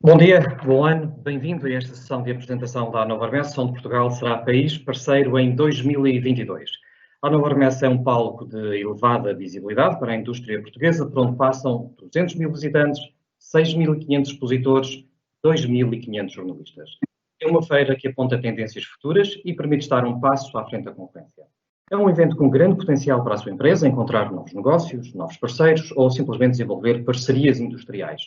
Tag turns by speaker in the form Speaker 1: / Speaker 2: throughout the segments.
Speaker 1: Bom dia, bom ano, bem-vindo a esta sessão de apresentação da Hannover Messe, onde Portugal será país parceiro em 2022. A Hannover Messe é um palco de elevada visibilidade para a indústria portuguesa, por onde passam 200 mil visitantes, 6.500 expositores, 2.500 jornalistas. É uma feira que aponta tendências futuras e permite estar um passo à frente da concorrência. É um evento com grande potencial para a sua empresa encontrar novos negócios, novos parceiros ou simplesmente desenvolver parcerias industriais.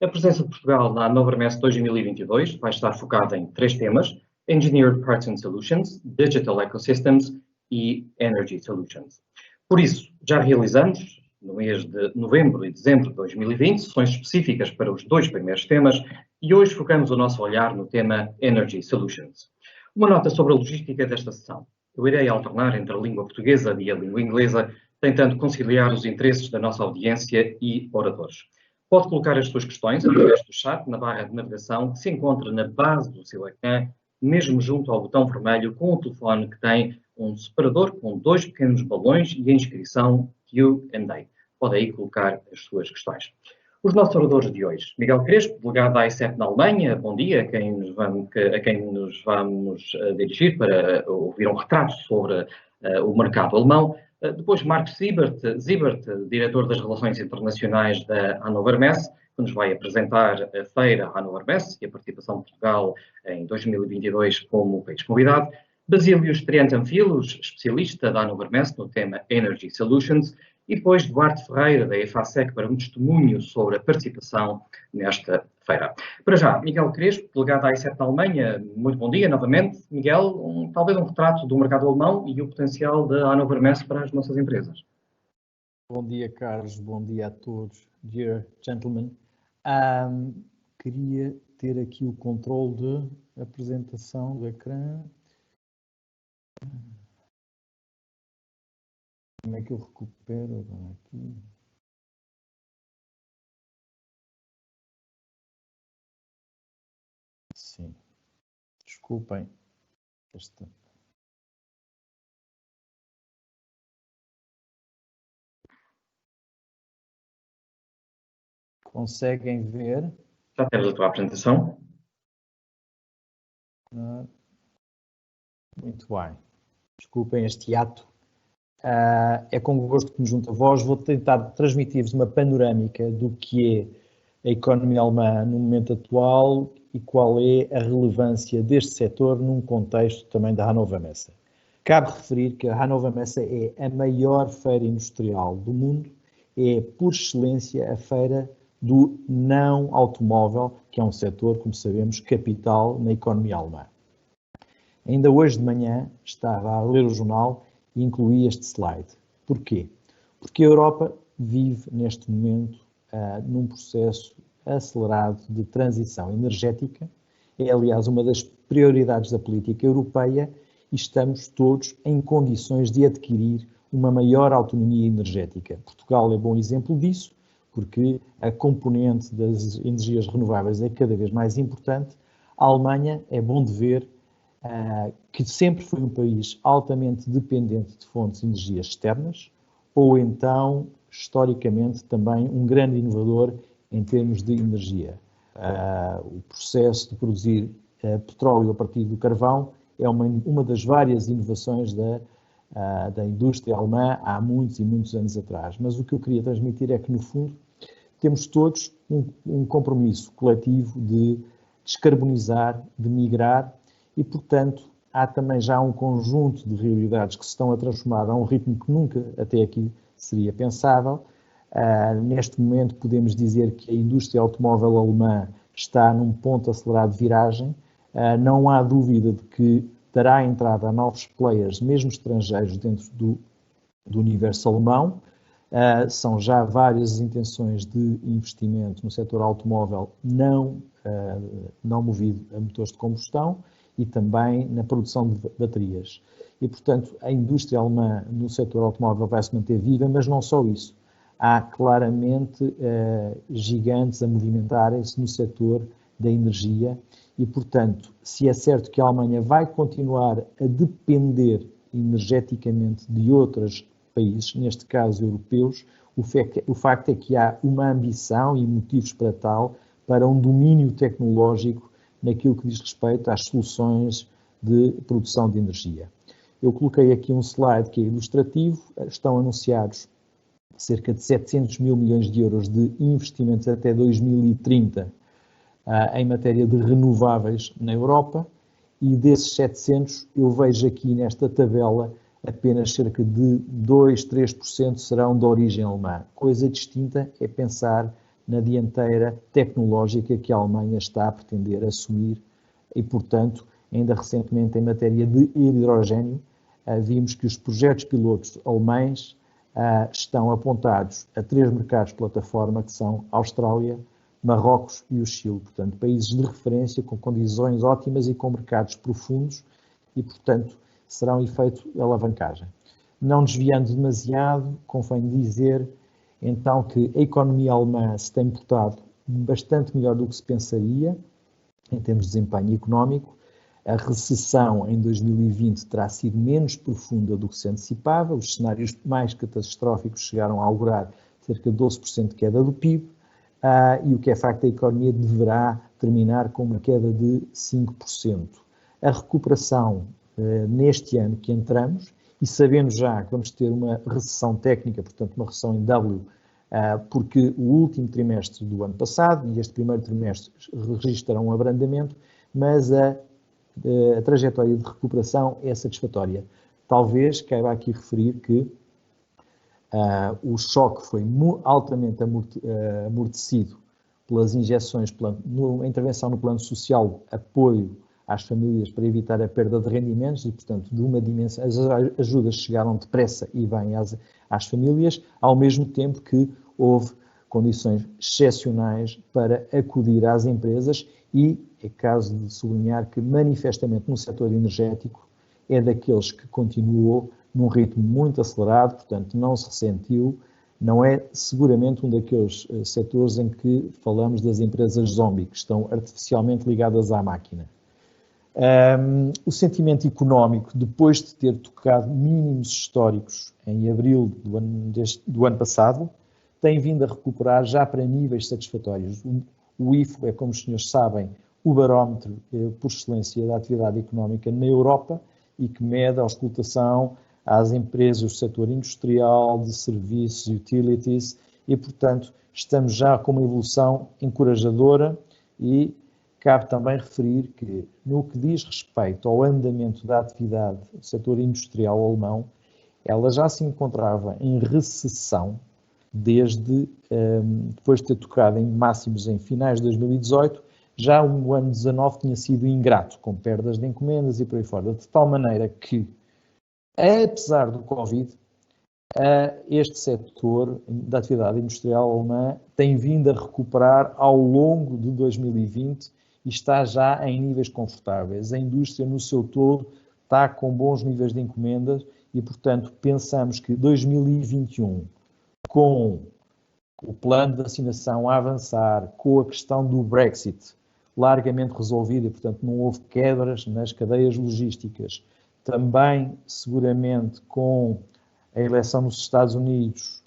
Speaker 1: A presença de Portugal na Hannover Messe 2022 vai estar focada em 3 temas: Engineered Parts and Solutions, Digital Ecosystems e Energy Solutions. Por isso, já realizamos, no mês de novembro e dezembro de 2020, sessões específicas para os 2 primeiros temas e hoje focamos o nosso olhar no tema Energy Solutions. Uma nota sobre a logística desta sessão. Eu irei alternar entre a língua portuguesa e a língua inglesa, tentando conciliar os interesses da nossa audiência e oradores. Pode colocar as suas questões através do chat na barra de navegação que se encontra na base do seu ecrã, mesmo junto ao botão vermelho com o telefone que tem um separador com 2 pequenos balões e a inscrição Q&A. Pode aí colocar as suas questões. Os nossos oradores de hoje: Miguel Crespo, delegado da ICEP na Alemanha. Bom dia, a quem nos vamos dirigir para ouvir um retrato sobre o mercado alemão. Depois Mark Siebert, diretor das Relações Internacionais da Hannover Messe, que nos vai apresentar a feira Hannover Messe e a participação de Portugal em 2022 como país convidado. Basílios Triantanfilos, especialista da Hannover Messe no tema Energy Solutions. E depois Duarte Ferreira, da EFASEC, para um testemunho sobre a participação nesta feira. Para já, Miguel Crespo, delegado da ICEP na Alemanha, muito bom dia novamente. Miguel, talvez um retrato do mercado alemão e o potencial da Hannover Messe para as nossas empresas.
Speaker 2: Bom dia, Carlos, bom dia a todos, dear gentlemen. Queria ter aqui o controle de apresentação do ecrã. Como é que eu recupero agora aqui? Sim. Desculpem. Conseguem ver?
Speaker 1: Já temos a tua apresentação.
Speaker 2: Muito bem. Desculpem este hiato. É com gosto que me junto a vós. Vou tentar transmitir-vos uma panorâmica do que é a economia alemã no momento atual e qual é a relevância deste setor num contexto também da Hannover Messe. Cabe referir que a Hannover Messe é a maior feira industrial do mundo, é por excelência a feira do não automóvel, que é um setor, como sabemos, capital na economia alemã. Ainda hoje de manhã estava a ler o jornal e incluí este slide. Porquê? Porque a Europa vive neste momento num processo acelerado de transição energética. É, aliás, uma das prioridades da política europeia e estamos todos em condições de adquirir uma maior autonomia energética. Portugal é bom exemplo disso, porque a componente das energias renováveis é cada vez mais importante. A Alemanha é bom de ver que sempre foi um país altamente dependente de fontes de energias externas, ou então, historicamente, também um grande inovador em termos de energia. O processo de produzir petróleo a partir do carvão é uma das várias inovações da indústria alemã há muitos e muitos anos atrás. Mas o que eu queria transmitir é que, no fundo, temos todos um compromisso coletivo de descarbonizar, de migrar, e, portanto, há também já um conjunto de realidades que se estão a transformar a um ritmo que nunca até aqui seria pensável. Neste momento podemos dizer que a indústria automóvel alemã está num ponto acelerado de viragem. Não há dúvida de que dará entrada a novos players, mesmo estrangeiros, dentro do universo alemão. São já várias as intenções de investimento no setor automóvel não movido a motores de combustão e também na produção de baterias. E, portanto, a indústria alemã no setor automóvel vai se manter viva, mas não só isso. Há claramente gigantes a movimentarem-se no setor da energia e, portanto, se é certo que a Alemanha vai continuar a depender energeticamente de outros países, neste caso europeus, O facto é que há uma ambição e motivos para tal, para um domínio tecnológico naquilo que diz respeito às soluções de produção de energia. Eu coloquei aqui um slide que é ilustrativo, estão anunciados cerca de 700 mil milhões de euros de investimentos até 2030 em matéria de renováveis na Europa, e desses 700 eu vejo aqui nesta tabela apenas cerca de 2, 3% serão de origem alemã. Coisa distinta é pensar na dianteira tecnológica que a Alemanha está a pretender assumir e, portanto, ainda recentemente em matéria de hidrogênio, vimos que os projetos pilotos alemães estão apontados a 3 mercados plataforma, que são Austrália, Marrocos e o Chile. Portanto, países de referência com condições ótimas e com mercados profundos e, portanto, será um efeito de alavancagem. Não desviando demasiado, convém dizer, então, que a economia alemã se tem portado bastante melhor do que se pensaria, em termos de desempenho económico. A recessão em 2020 terá sido menos profunda do que se antecipava, os cenários mais catastróficos chegaram a augurar cerca de 12% de queda do PIB, e o que é facto, a economia deverá terminar com uma queda de 5%. A recuperação neste ano que entramos, e sabendo já que vamos ter uma recessão técnica, portanto uma recessão em W, porque o último trimestre do ano passado e este primeiro trimestre registrarão um abrandamento, mas a trajetória de recuperação é satisfatória. Talvez caiba aqui referir que o choque foi altamente amortecido pelas injeções, pela intervenção no plano social, apoio às famílias para evitar a perda de rendimentos e, portanto, de uma dimensão, as ajudas chegaram depressa e bem às famílias, ao mesmo tempo que houve condições excepcionais para acudir às empresas e é caso de sublinhar que, manifestamente, no setor energético, é daqueles que continuou num ritmo muito acelerado, portanto, não se ressentiu, não é seguramente um daqueles setores em que falamos das empresas zombie, que estão artificialmente ligadas à máquina. O sentimento económico, depois de ter tocado mínimos históricos em abril do ano passado, tem vindo a recuperar já para níveis satisfatórios. O IFO é, como os senhores sabem, o barómetro por excelência da atividade económica na Europa e que mede a auscultação às empresas do setor industrial, de serviços, utilities e, portanto, estamos já com uma evolução encorajadora e cabe também referir que, no que diz respeito ao andamento da atividade do setor industrial alemão, ela já se encontrava em recessão desde depois de ter tocado em máximos em finais de 2018, já o ano 19 tinha sido ingrato, com perdas de encomendas e por aí fora, de tal maneira que, apesar do Covid, este setor da atividade industrial alemã tem vindo a recuperar ao longo de 2020 e está já em níveis confortáveis. A indústria, no seu todo, está com bons níveis de encomendas e, portanto, pensamos que 2021, com o plano de vacinação a avançar, com a questão do Brexit largamente resolvida e, portanto, não houve quebras nas cadeias logísticas, também, seguramente, com a eleição nos Estados Unidos,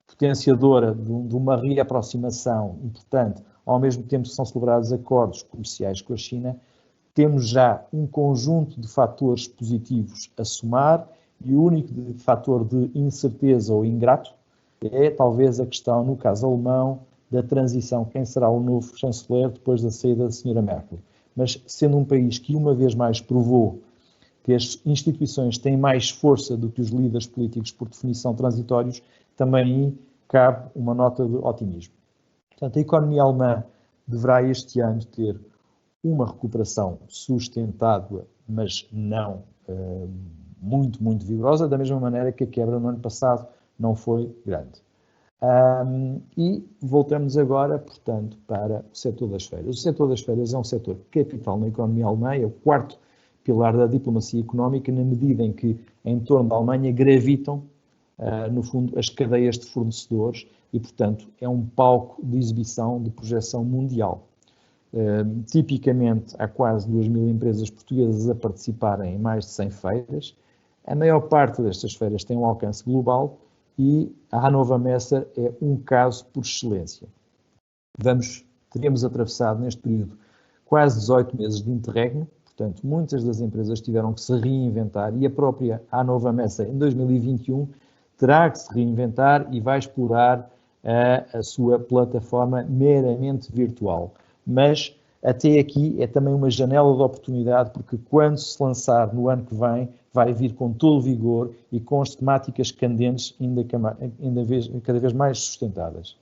Speaker 2: potenciadora de uma reaproximação importante, ao mesmo tempo que são celebrados acordos comerciais com a China, temos já um conjunto de fatores positivos a somar e o único fator de incerteza ou ingrato é talvez a questão, no caso alemão, da transição, quem será o novo chanceler depois da saída da senhora Merkel. Mas sendo um país que uma vez mais provou que as instituições têm mais força do que os líderes políticos por definição transitórios, também aí cabe uma nota de otimismo. Portanto, a economia alemã deverá este ano ter uma recuperação sustentada, mas não muito, muito vigorosa, da mesma maneira que a quebra no ano passado não foi grande. E voltamos agora, portanto, para o setor das feiras. O setor das feiras é um setor capital na economia alemã, é o quarto pilar da diplomacia económica, na medida em que em torno da Alemanha gravitam, no fundo, as cadeias de fornecedores e, portanto, é um palco de exibição, de projeção mundial. Tipicamente, há quase 2.000 empresas portuguesas a participarem em mais de 100 feiras. A maior parte destas feiras tem um alcance global e a Hannover Messe é um caso por excelência. Teríamos atravessado neste período quase 18 meses de interregno, portanto, muitas das empresas tiveram que se reinventar e a própria Hannover Messe em 2021 terá que se reinventar e vai explorar a sua plataforma meramente virtual. Mas até aqui é também uma janela de oportunidade, porque quando se lançar no ano que vem, vai vir com todo o vigor e com as temáticas candentes cada vez mais sustentadas.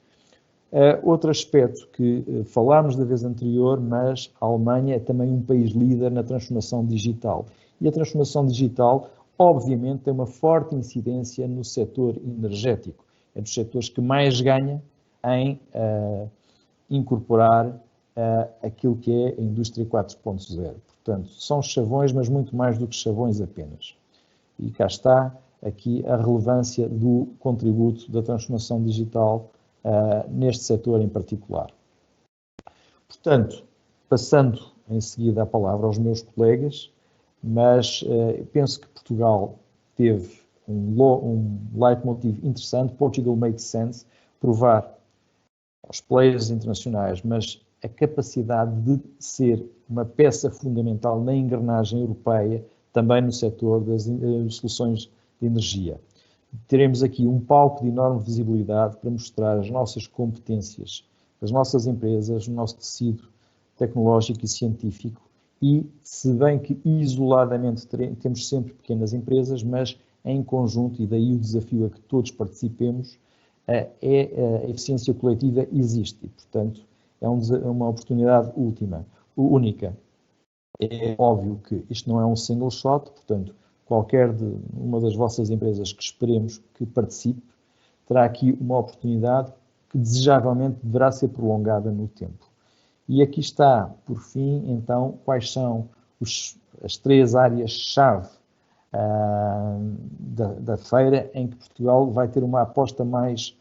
Speaker 2: Outro aspecto que falámos da vez anterior, mas a Alemanha é também um país líder na transformação digital. E a transformação digital, obviamente, tem uma forte incidência no setor energético. É dos setores que mais ganha em incorporar aquilo que é a indústria 4.0. Portanto, são chavões, mas muito mais do que chavões apenas. E cá está aqui a relevância do contributo da transformação digital neste setor em particular. Portanto, passando em seguida a palavra aos meus colegas, mas penso que Portugal teve um leitmotiv interessante, Portugal Makes Sense, provar aos players internacionais, mas a capacidade de ser uma peça fundamental na engrenagem europeia, também no setor das soluções de energia. Teremos aqui um palco de enorme visibilidade para mostrar as nossas competências, as nossas empresas, o nosso tecido tecnológico e científico e, se bem que isoladamente temos sempre pequenas empresas, mas em conjunto, e daí o desafio a que todos participemos, a eficiência coletiva existe e, portanto, é uma oportunidade única. É óbvio que isto não é um single shot, portanto, qualquer uma das vossas empresas que esperemos que participe, terá aqui uma oportunidade que desejavelmente deverá ser prolongada no tempo. E aqui está, por fim, então, quais são as 3 áreas-chave da feira em que Portugal vai ter uma aposta mais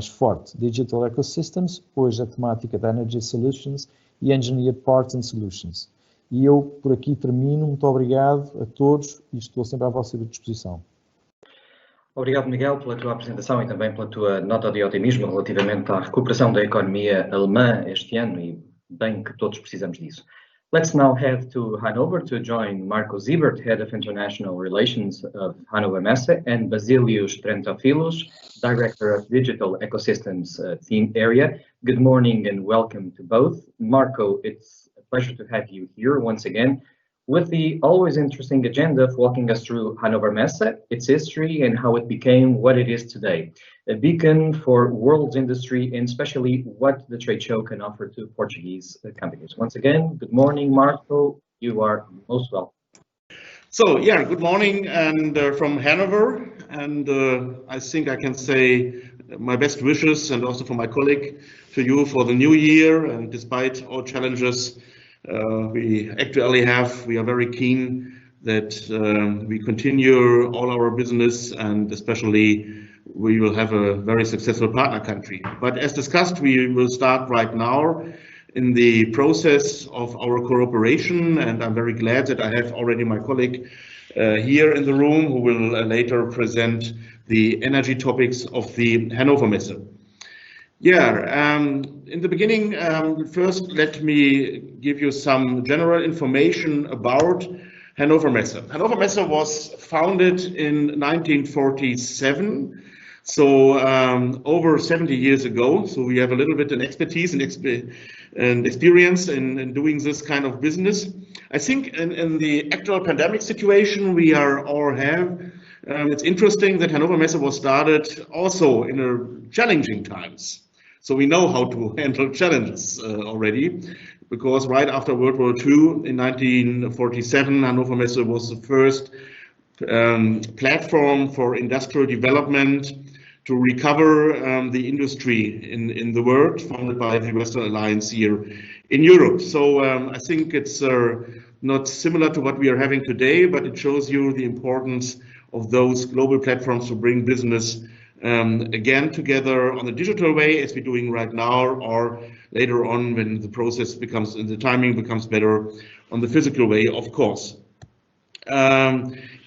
Speaker 2: forte. Digital Ecosystems, hoje a temática da Energy Solutions e Engineered Parts and Solutions. E eu, por aqui, termino. Muito obrigado a todos e estou sempre à vossa disposição.
Speaker 1: Obrigado, Miguel, pela tua apresentação e também pela tua nota de otimismo relativamente à recuperação da economia alemã este ano e bem que todos precisamos disso. Let's now head to Hanover to join Marco Siebert, Head of International Relations of Hannover Messe, and Basilius Trentophilos, Director of Digital Ecosystems Team Area. Good morning and welcome to both. Marco, it's a pleasure to have you here once again with the always interesting agenda of walking us through Hannover Messe, its history and how it became what it is today. A beacon for world industry and especially what the trade show can offer to Portuguese companies. Once again, good morning, Marco. You are most welcome.
Speaker 3: So, yeah, good morning and from Hanover. And I think I can say my best wishes and also for my colleague to you for the new year. And despite all challenges we actually have, we are very keen that we continue all our business and especially we will have a very successful partner country. But as discussed, we will start right now in the process of our cooperation, and I'm very glad that I have already my colleague here in the room who will later present the energy topics of the Hannover Messe. Yeah, in the beginning, first let me give you some general information about Hannover Messe. Hannover Messe was founded in 1947. So over 70 years ago, so we have a little bit of expertise and experience in doing this kind of business. I think in the actual pandemic situation we all have, it's interesting that Hannover Messe was started also in a challenging times. So we know how to handle challenges already, because right after World War II in 1947, Hannover Messe was the first platform for industrial development to recover the industry in the world, founded by the Western Alliance here in Europe. So I think it's not similar to what we are having today, but it shows you the importance of those global platforms to bring business again together on a digital way, as we're doing right now, or later on when the process becomes, and the timing becomes better on the physical way, of course.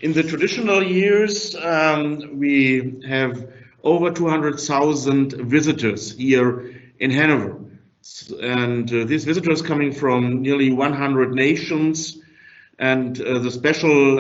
Speaker 3: In the traditional years, we have over 200,000 visitors here in Hanover. And these visitors coming from nearly 100 nations. And the special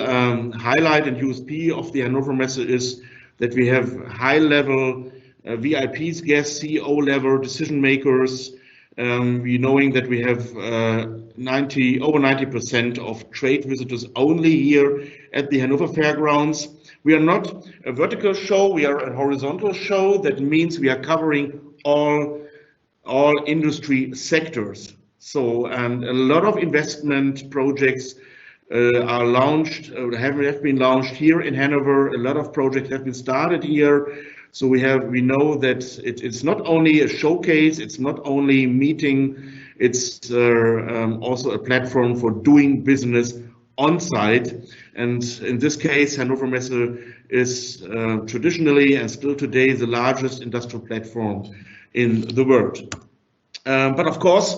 Speaker 3: highlight and USP of the Hannover Messe is that we have high-level VIPs, guests, CEO level decision makers. We knowing that we have over 90% of trade visitors only here at the Hanover Fairgrounds. We are not a vertical show, we are a horizontal show. That means we are covering all industry sectors. So, and a lot of investment projects are launched, have been launched here in Hanover. A lot of projects have been started here. So we know that it's not only a showcase, it's not only meeting, it's also a platform for doing business on site. And in this case, Hannover Messe is traditionally and still today the largest industrial platform in the world. But of course,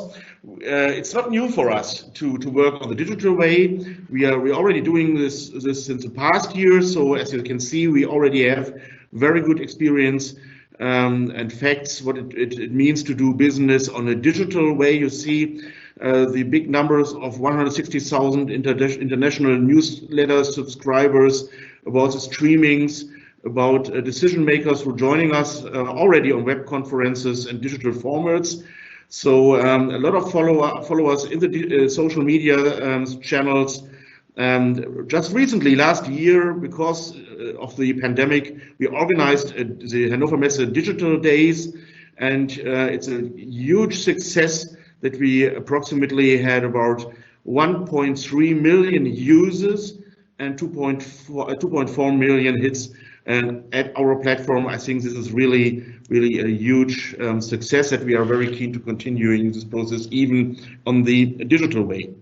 Speaker 3: it's not new for us to work on the digital way. We're already doing this since the past year. So as you can see, we already have very good experience and facts what it means to do business on a digital way. You see the big numbers of 160,000 international newsletter subscribers, about the streamings, about decision makers who are joining us already on web conferences and digital formats. So a lot of followers in the social media channels. And just recently, last year, because of the pandemic, we organized the Hannover Messe Digital Days, and it's a huge success that we approximately had about 1.3 million users and 2.4 million hits. And at our platform, I think this is really a huge success that we are very keen to continuing this process even on the digital way.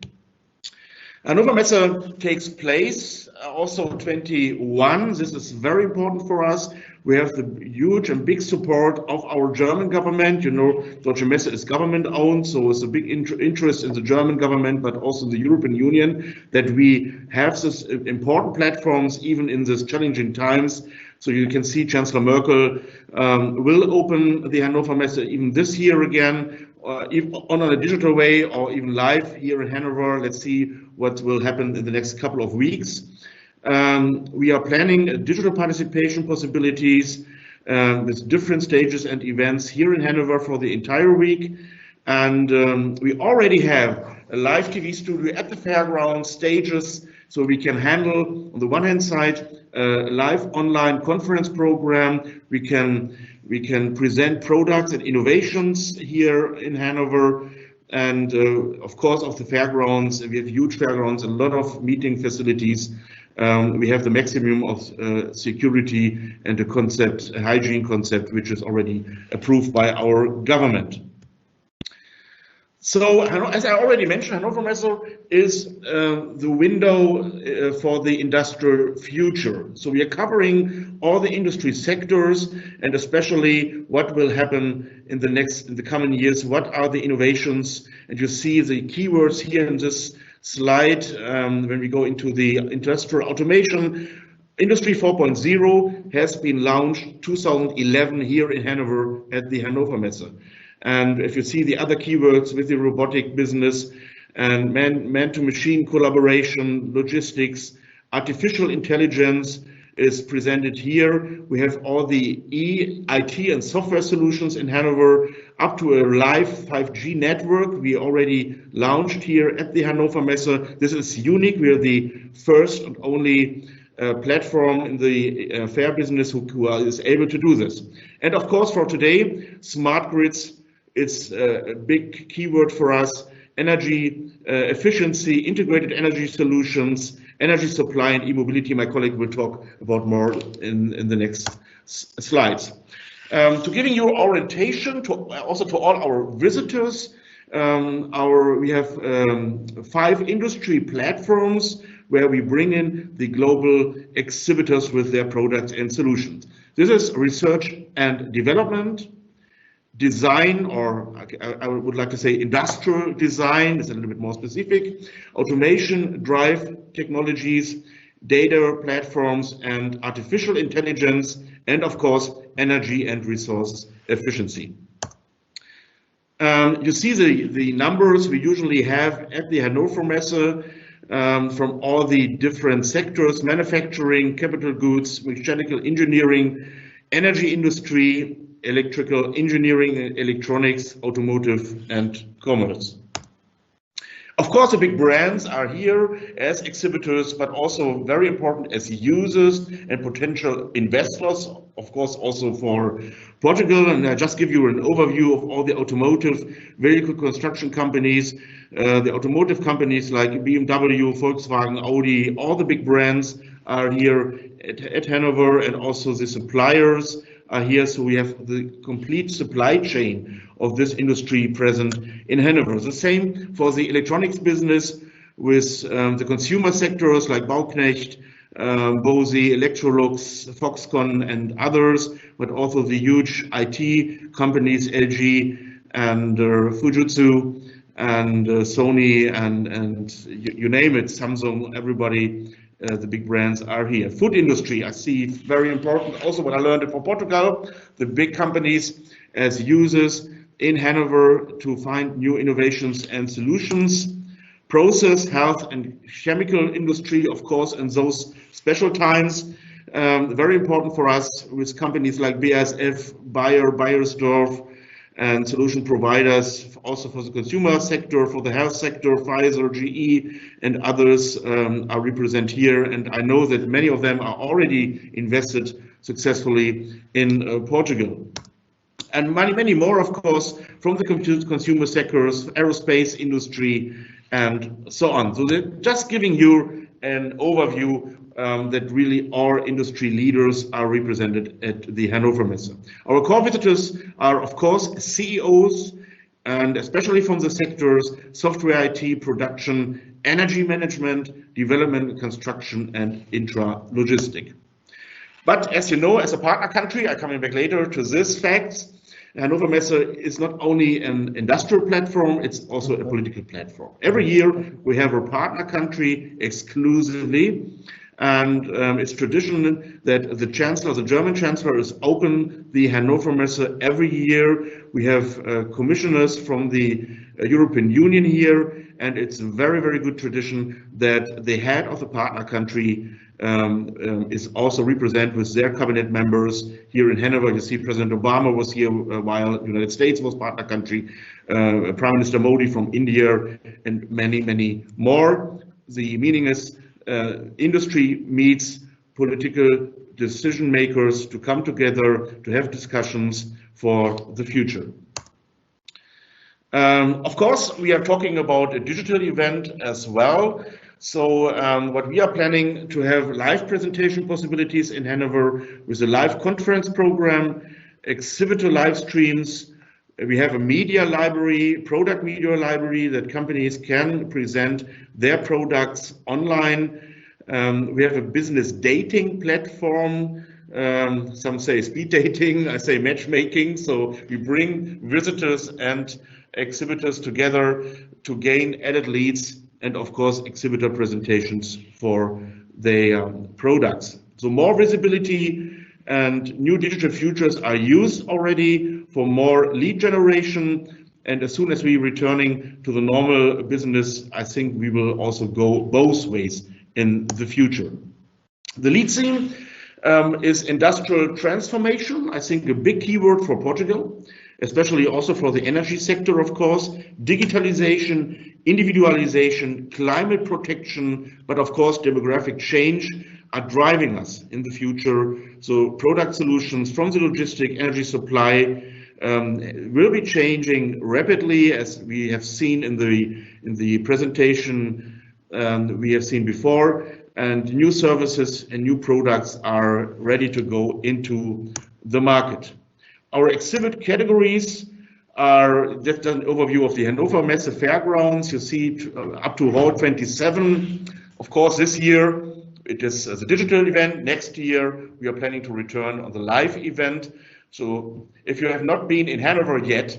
Speaker 3: Hannover Messe takes place also 21. This is very important for us. We have the huge and big support of our German government. You know, Deutsche Messe is government owned, so it's a big interest in the German government, but also the European Union, that we have this important platforms even in these challenging times. So you can see Chancellor Merkel will open the Hannover Messe even this year again, even on a digital way or even live here in Hanover. Let's see what will happen in the next couple of weeks. We are planning digital participation possibilities with different stages and events here in Hanover for the entire week. And we already have a live TV studio at the fairground stages, so we can handle, on the one hand side, a live online conference program. We can present products and innovations here in Hanover. And of course, of the fairgrounds, we have huge fairgrounds, a lot of meeting facilities. We have the maximum of security and a concept, a hygiene concept, which is already approved by our government. So, as I already mentioned, Hannover Messe is the window for the industrial future. So we are covering all the industry sectors, and especially what will happen in the coming years. What are the innovations? And you see the keywords here in this slide when we go into the industrial automation. Industry 4.0 has been launched 2011 here in Hanover at the Hannover Messe. And if you see the other keywords with the robotic business and man-to-machine collaboration, logistics, artificial intelligence is presented here. We have all the IT and software solutions in Hanover, up to a live 5G network we already launched here at the Hannover Messe. This is unique. We are the first and only platform in the fair business who is able to do this. And of course, for today, smart grids, it's a big keyword for us. Energy efficiency, integrated energy solutions, energy supply and e-mobility. My colleague will talk about more in the next slides. To giving you orientation also to all our visitors, we have 5 industry platforms where we bring in the global exhibitors with their products and solutions. This is research and development, design, or I would like to say industrial design, is a little bit more specific, automation, drive technologies, data platforms and artificial intelligence, and of course, energy and resource efficiency. You see the numbers we usually have at the Hannover Messe from all the different sectors: manufacturing, capital goods, mechanical engineering, energy industry, electrical engineering, electronics, automotive, and commerce. Of course, the big brands are here as exhibitors, but also very important as users and potential investors, of course, also for Portugal. And I just give you an overview of all the automotive vehicle construction companies, the automotive companies like BMW, Volkswagen, Audi, all the big brands are here at Hanover, and also the suppliers are here. So we have the complete supply chain of this industry present in Hanover. The same for the electronics business with the consumer sectors like Bauknecht, Bose, Electrolux, Foxconn, and others, but also the huge IT companies, LG and Fujitsu and Sony and you name it, Samsung, everybody. The big brands are here. Food industry, I see very important. Also, what I learned from Portugal, the big companies as users in Hanover to find new innovations and solutions. Process, health, and chemical industry, of course, in those special times, very important for us with companies like BASF, Bayer, Beiersdorf, and solution providers, also for the consumer sector, for the health sector, Pfizer, GE, and others are represented here. And I know that many of them are already invested successfully in Portugal. And many more, of course, from the consumer sectors, aerospace industry, and so on. So they're just giving you an overview that really our industry leaders are represented at the Hannover Messe. Our core visitors are, of course, CEOs, and especially from the sectors software, IT, production, energy management, development, construction, and intra-logistic. But as you know, as a partner country, I'm coming back later to this fact, Hannover Messe is not only an industrial platform, it's also a political platform. Every year we have a partner country exclusively, and it's tradition that the Chancellor, the German Chancellor, is open the Hannover Messe every year. We have commissioners from the European Union here, and it's a very, very good tradition that the head of the partner country is also represented with their cabinet members here in Hanover. You see President Obama was here while the United States was partner country, Prime Minister Modi from India, and many more. The meaning is industry meets political decision makers to come together to have discussions for the future. Of course, we are talking about a digital event as well. So what we are planning to have live presentation possibilities in Hanover with a live conference program, exhibitor live streams. We have a media library, product media library that companies can present their products online. We have a business dating platform. Some say speed dating, I say matchmaking. So we bring visitors and exhibitors together to gain added leads and of course exhibitor presentations for their products. So more visibility and new digital features are used already for more lead generation. And as soon as we're returning to the normal business, I think we will also go both ways in the future. The lead theme is industrial transformation. I think a big keyword for Portugal, especially also for the energy sector, of course. Digitalization, individualization, climate protection, but of course demographic change are driving us in the future. So product solutions from the logistic energy supply will be changing rapidly, as we have seen in the presentation we have seen before, and new services and new products are ready to go into the market. Our exhibit categories are just an overview of the Hannover Messe Fairgrounds. You see up to Hall 27. Of course, this year it is as a digital event. Next year we are planning to return on the live event. So if you have not been in Hanover yet,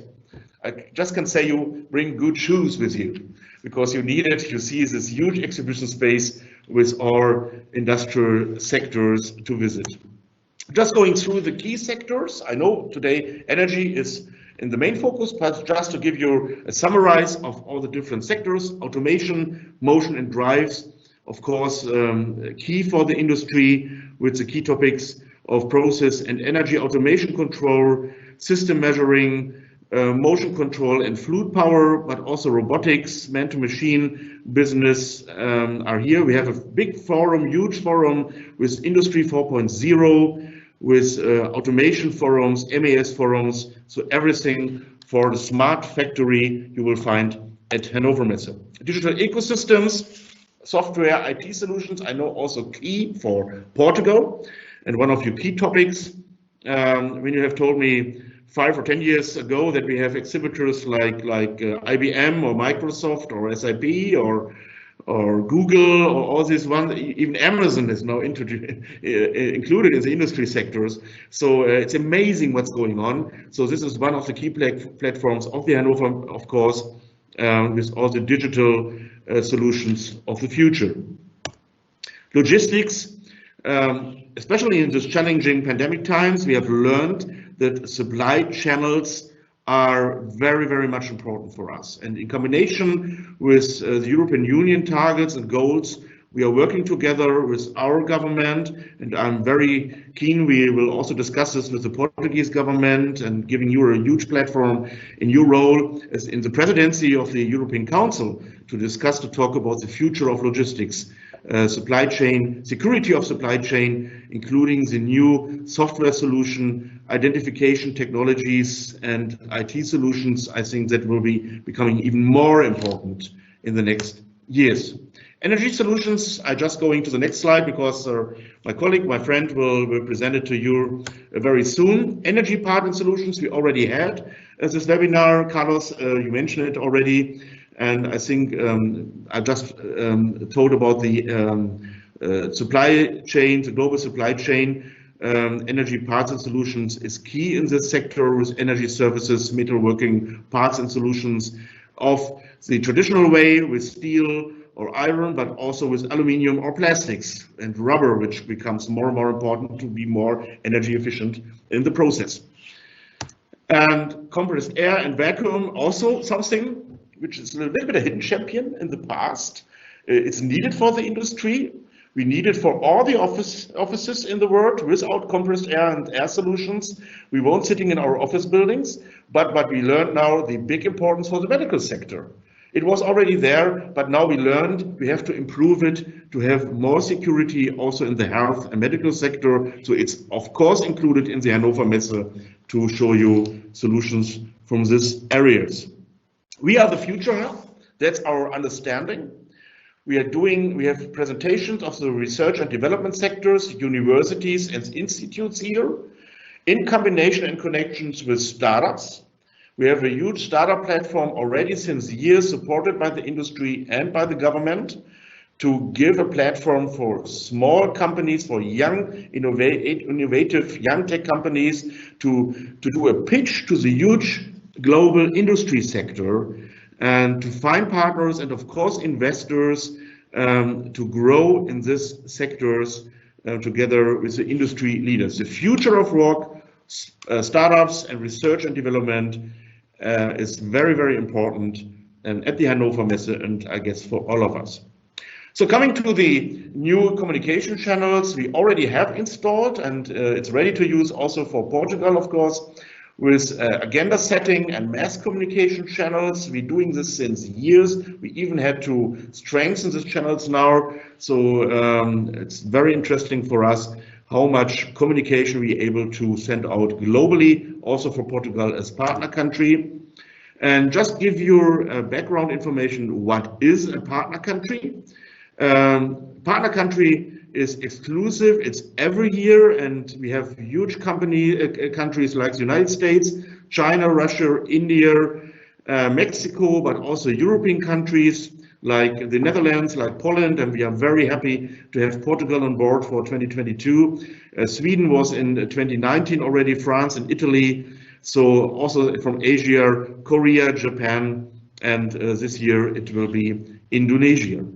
Speaker 3: I just can say you bring good shoes with you, because you need it. You see this huge exhibition space with our industrial sectors to visit. Just going through the key sectors, I know today energy is in the main focus, but just to give you a summarize of all the different sectors, automation, motion and drives, of course, key for the industry with the key topics of process and energy automation control, system measuring, motion control and fluid power, but also robotics, man-to-machine business are here. We have a big forum, huge forum with Industry 4.0, with automation forums, MES forums, so everything for the smart factory you will find at Hannover Messe. Digital ecosystems, software, IT solutions, I know also key for Portugal, and one of your key topics, when you have told me 5 or 10 years ago that we have exhibitors like IBM or Microsoft or SAP or Google or all these ones, even Amazon is now included in the industry sectors. So it's amazing what's going on. So this is one of the key platforms of the Hannover, of course, with all the digital solutions of the future. Logistics, especially in these challenging pandemic times, we have learned that supply channels are very, very much important for us. And in combination with the European Union targets and goals, we are working together with our government, and I'm very keen, we will also discuss this with the Portuguese government and giving you a huge platform in your role as in the presidency of the European Council to talk about the future of logistics, supply chain, security of supply chain, including the new software solution, identification technologies and IT solutions. I think that will be becoming even more important in the next years. Energy solutions, I just going to the next slide because my colleague, my friend will present it to you very soon. Energy part and solutions we already had as this webinar. Carlos, you mentioned it already. And I think I just told about the supply chain, the global supply chain. Energy parts and solutions is key in this sector with energy services, metalworking parts and solutions of the traditional way with steel or iron, but also with aluminium or plastics and rubber, which becomes more and more important to be more energy efficient in the process. And compressed air and vacuum, also something which is a little bit a hidden champion in the past. It's needed for the industry. We need it for all the offices in the world. Without compressed air and air solutions, we won't sitting in our office buildings, but we learned now the big importance for the medical sector. It was already there, but now we learned we have to improve it to have more security also in the health and medical sector. So it's of course included in the Hannover Messe to show you solutions from these areas. We are the future health, that's our understanding. We have presentations of the research and development sectors, universities and institutes here, in combination and connections with startups. We have a huge startup platform already since years supported by the industry and by the government to give a platform for small companies, for young, innovative young tech companies to do a pitch to the huge global industry sector and to find partners and of course investors to grow in these sectors together with the industry leaders. The future of work, startups and research and development is very, very important at the Hannover Messe and I guess for all of us. So coming to the new communication channels we already have installed and it's ready to use also for Portugal, of course, with agenda setting and mass communication channels. We're doing this since years. We even had to strengthen these channels now. So it's very interesting for us how much communication we're able to send out globally, also for Portugal as partner country. And just give you background information, what is a partner country? Partner country is exclusive, it's every year, and we have huge countries like the United States, China, Russia, India, Mexico, but also European countries like the Netherlands, like Poland, and we are very happy to have Portugal on board for 2022. Sweden was in 2019 already, France and Italy, so also from Asia, Korea, Japan, and this year it will be Indonesia.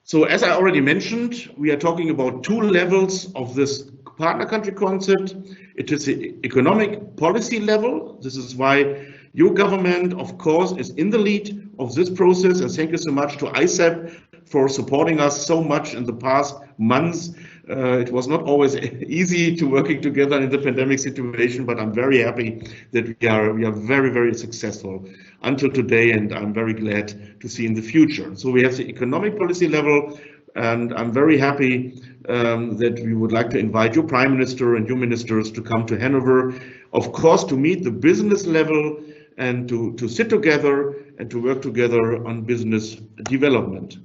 Speaker 3: So as I already mentioned, we are talking about two levels of this partner country concept. It is the economic policy level. This is why your government, of course, is in the lead of this process. And thank you so much to ISAP for supporting us so much in the past months. It was not always easy to working together in the pandemic situation, but I'm very happy that we are very, very successful until today, and I'm very glad to see in the future. So we have the economic policy level, and I'm very happy that we would like to invite your Prime Minister and your ministers to come to Hanover, of course, to meet the business level and to sit together and to work together on business development.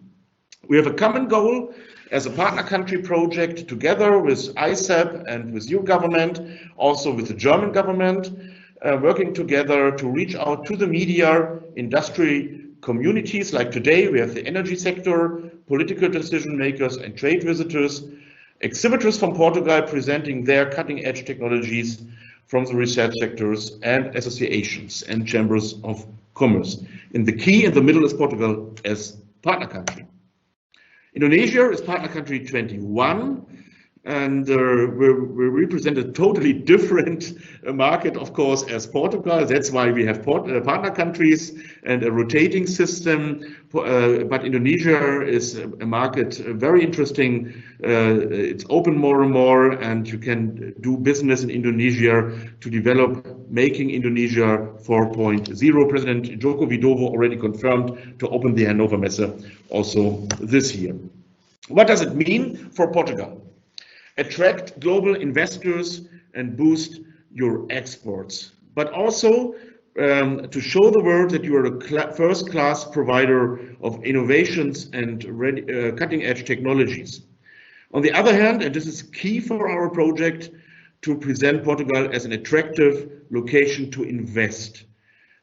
Speaker 3: We have a common goal as a partner country project together with ISAP and with your government, also with the German government, working together to reach out to the media, industry communities. Like today, we have the energy sector, political decision makers and trade visitors, exhibitors from Portugal presenting their cutting edge technologies from the research sectors, and associations and chambers of commerce. And the key in the middle is Portugal as partner country. Indonesia is partner country 21, and we represent a totally different market, of course, as Portugal. That's why we have partner countries and a rotating system. But Indonesia is a market very interesting. It's open more and more, and you can do business in Indonesia to develop making Indonesia 4.0. President Joko Widodo already confirmed to open the Hannover Messe also this year. What does it mean for Portugal? Attract global investors and boost your exports, but also to show the world that you are a first-class provider of innovations and cutting-edge technologies. On the other hand, and this is key for our project, to present Portugal as an attractive location to invest.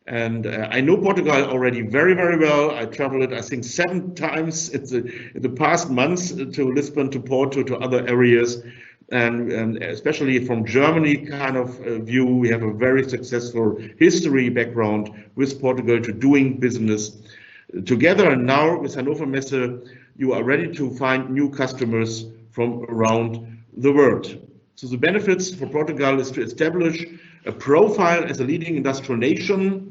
Speaker 3: And I know Portugal already very, very well. I traveled, I think, 7 times in the past months to Lisbon, to Porto, to other areas. And especially from Germany kind of view, we have a very successful history background with Portugal to doing business together. And now with Hannover Messe, you are ready to find new customers from around the world. So the benefits for Portugal is to establish a profile as a leading industrial nation,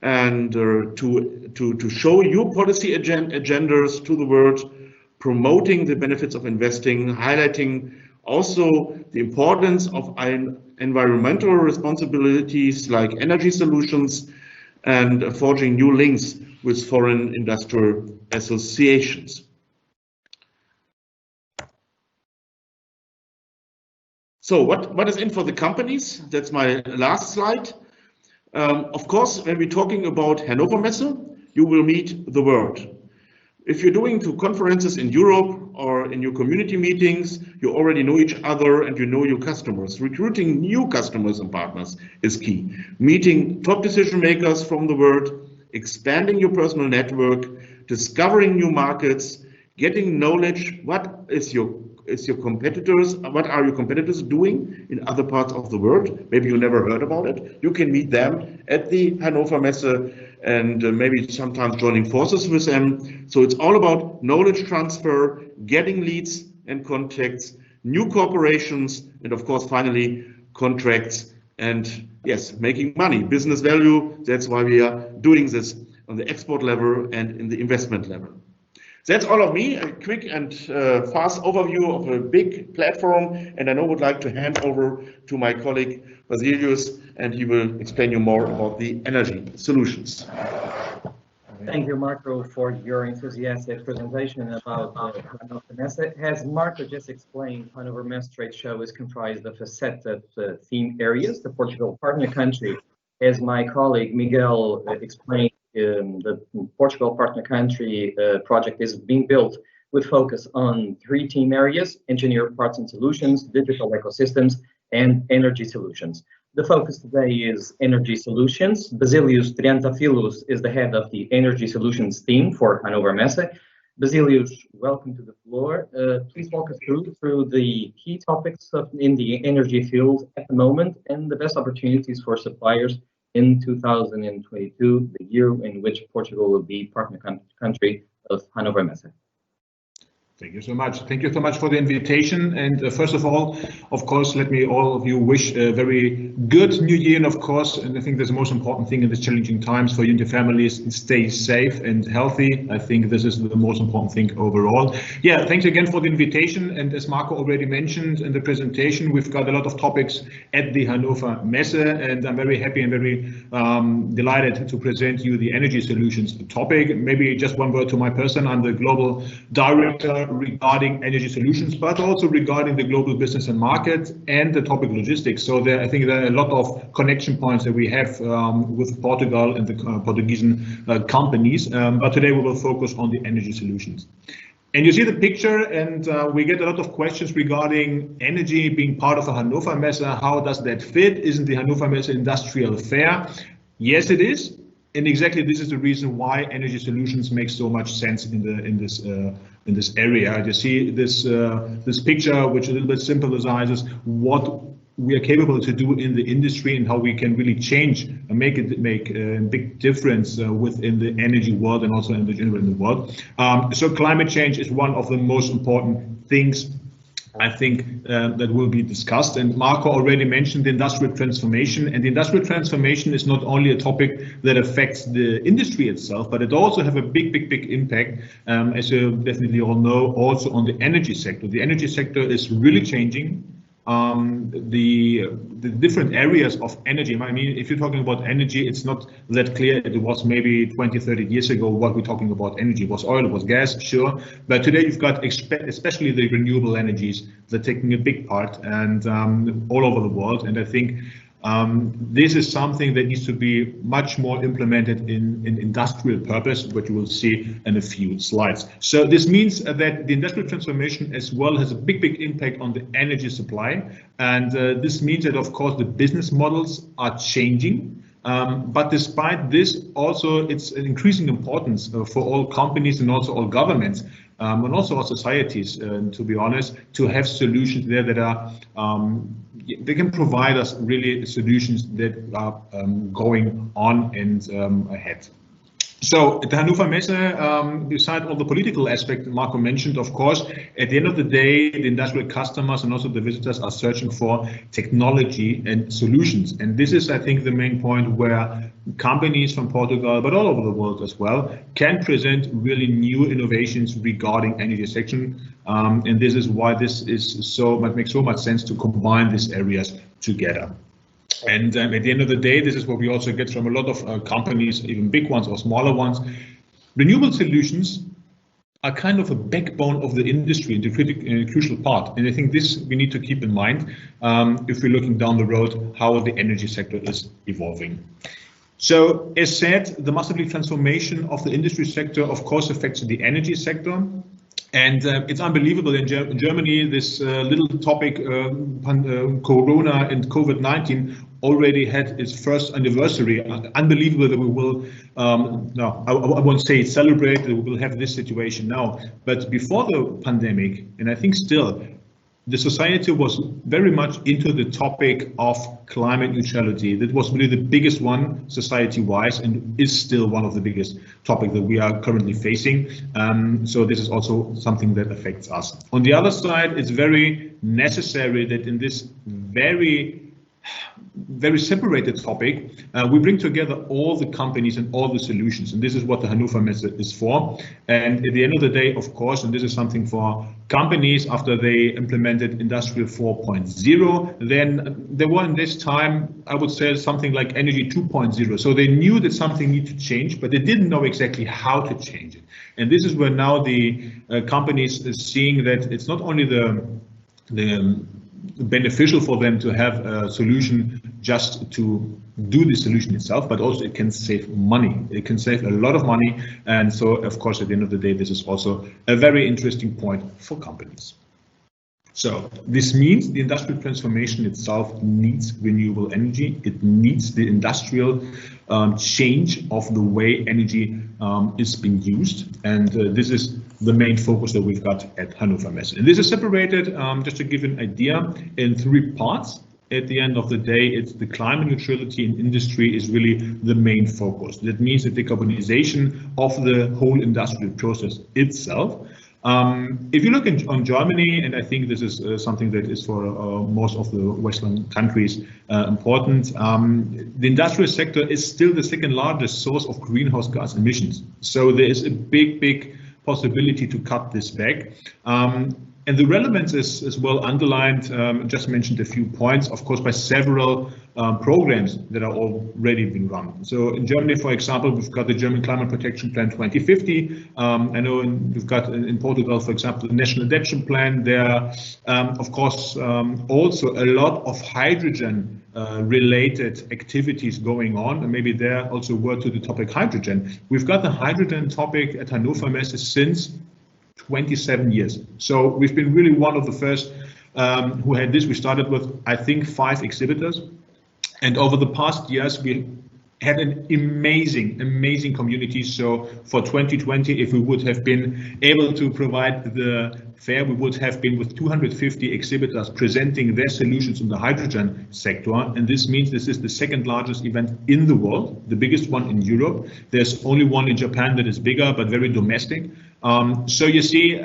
Speaker 3: and to show your policy agendas to the world, promoting the benefits of investing, highlighting also the importance of environmental responsibilities like energy solutions, and forging new links with foreign industrial associations. So what is in for the companies? That's my last slide. Of course, when we're talking about Hannover Messe, you will meet the world. If you're doing 2 conferences in Europe or in your community meetings, you already know each other and you know your customers. Recruiting new customers and partners is key. Meeting top decision makers from the world, expanding your personal network, discovering new markets, getting knowledge. What is your competitors? What are your competitors doing in other parts of the world? Maybe you never heard about it. You can meet them at the Hannover Messe and maybe sometimes joining forces with them. So it's all about knowledge transfer, getting leads and contacts, new corporations, and of course, finally, contracts, and yes, making money, business value. That's why we are doing this on the export level and in the investment level. That's all of me, a quick and fast overview of a big platform, and I now would like to hand over to my colleague Basilius, and he will explain you more about the energy solutions.
Speaker 1: Thank you, Marco, for your enthusiastic presentation about Hannover Messe. As Marco just explained, Hannover Messe Trade Show is comprised of a set of theme areas. The Portugal partner country, as my colleague Miguel explained, the Portugal partner country project is being built with focus on 3 theme areas: engineered parts and solutions, digital ecosystems, and energy solutions. The focus today is energy solutions. Basilius Triantafilos is the head of the energy solutions team for Hannover Messe. Basilius, welcome to the floor. Please walk us through the key topics in the energy field at the moment and the best opportunities for suppliers in 2022, the year in which Portugal will be partner country of Hannover Messe.
Speaker 4: Thank you so much. Thank you so much for the invitation. And first of all, of course, let me all of you wish a very good new year. And of course, and I think that's the most important thing in these challenging times for you and your families, stay safe and healthy. I think this is the most important thing overall. Yeah, thanks again for the invitation. And as Marco already mentioned in the presentation, we've got a lot of topics at the Hannover Messe, and I'm very happy and very delighted to present you the energy solutions topic. Maybe just one word to my person. I'm the global director regarding energy solutions, but also regarding the global business and market and the topic logistics. So I think there are a lot of connection points that we have with Portugal and the Portuguese companies. But today we will focus on the energy solutions. And you see the picture, and we get a lot of questions regarding energy being part of the Hannover Messe. How does that fit? Isn't the Hannover Messe industrial fair? Yes, it is. And exactly this is the reason why energy solutions make so much sense in this area. You see this picture, which a little bit symbolizes what we are capable to do in the industry and how we can really change and make a big difference within the energy world and also in the world. So climate change is one of the most important things, I think, that will be discussed. And Marco already mentioned the industrial transformation. And the industrial transformation is not only a topic that affects the industry itself, but it also have a big impact, as you definitely all know, also on the energy sector. The energy sector is really changing. The different areas of energy. I mean, if you're talking about energy, it's not that clear. It was maybe 20, 30 years ago what we're talking about energy. It was oil, it was gas, sure. But today you've got especially the renewable energies that are taking a big part and all over the world. And I think this is something that needs to be much more implemented in industrial purpose, what you will see in a few slides. So this means that the industrial transformation as well has a big impact on the energy supply. And this means that, of course, the business models are changing. But despite this, also it's an increasing importance for all companies and also all governments and also our societies, to be honest, to have solutions there that are they can provide us really solutions that are going on and ahead. So at the Hannover Messe, beside all the political aspect Marco mentioned, of course, at the end of the day, the industrial customers and also the visitors are searching for technology and solutions. And this is, I think, the main point where companies from Portugal, but all over the world as well, can present really new innovations regarding energy section. And this is why this is makes so much sense to combine these areas together. And at the end of the day, this is what we also get from a lot of companies, even big ones or smaller ones. Renewable solutions are kind of a backbone of the industry and a crucial part. And I think this we need to keep in mind if we're looking down the road how the energy sector is evolving. So as said, the massive transformation of the industry sector, of course, affects the energy sector. And it's unbelievable in Germany, this little topic, Corona and COVID-19 already had its first anniversary. Unbelievable that we will, no, I won't say celebrate, that we will have this situation now. But before the pandemic, and I think still, the society was very much into the topic of climate neutrality. That was really the biggest one society-wise and is still one of the biggest topics that we are currently facing. So this is also something that affects us. On the other side, it's very necessary that in this very separated topic, we bring together all the companies and all the solutions. And this is what the Hannover Messe is for. And at the end of the day, of course, and this is something for companies after they implemented Industrial 4.0, then there were in this time, I would say, something like Energy 2.0. So they knew that something needed to change, but they didn't know exactly how to change it. And this is where now the companies is seeing that it's not only the beneficial for them to have a solution just to do the solution itself, but also it can save money. It can save a lot of money. And so, of course, at the end of the day, this is also a very interesting point for companies. So this means the industrial transformation itself needs renewable energy. It needs the industrial change of the way energy is being used. And this is the main focus that we've got at Hannover Messe. And this is separated, just to give you an idea, in 3 parts. At the end of the day, it's the climate neutrality in industry is really the main focus. That means the decarbonization of the whole industrial process itself. If you look on Germany, and I think this is something that is for most of the Western countries important, the industrial sector is still the second largest source of greenhouse gas emissions. So there is a big possibility to cut this back. And the relevance is well underlined, just mentioned a few points, of course, by several programs that are already being run. So in Germany, for example, we've got the German Climate Protection Plan 2050. I know we've got in Portugal, for example, the National Adaptation Plan. There, of course, also a lot of hydrogen related activities going on, and maybe there also a word to the topic hydrogen. We've got the hydrogen topic at Hannover Messe since 27 years. So we've been really one of the first who had this. We started with, I think, 5 exhibitors. And over the past years, we had an amazing community. So for 2020, if we would have been able to provide the fair, we would have been with 250 exhibitors presenting their solutions in the hydrogen sector. And this means this is the second largest event in the world, the biggest one in Europe. There's only one in Japan that is bigger, but very domestic. So you see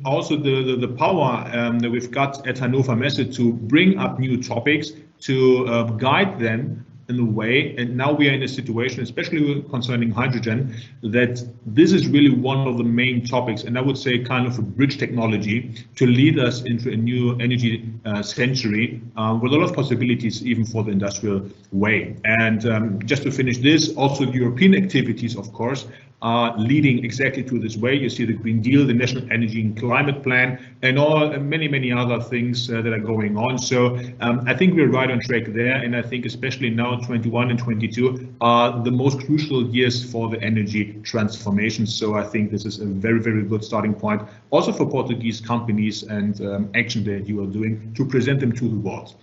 Speaker 4: also the power that we've got at Hannover Messe to bring up new topics, to guide them in a way. And now we are in a situation, especially concerning hydrogen, that this is really one of the main topics, and I would say kind of a bridge technology to lead us into a new energy century with a lot of possibilities even for the industrial way. And just to finish this, also the European activities, of course, are leading exactly to this way. You see the Green Deal, the National Energy and Climate Plan, and many other things that are going on. So I think we're right on track there, and I think especially now 21 and 22 are the most crucial years for the energy transformation. So I think this is a very good starting point also for Portuguese companies and action that you are doing to present them to the world.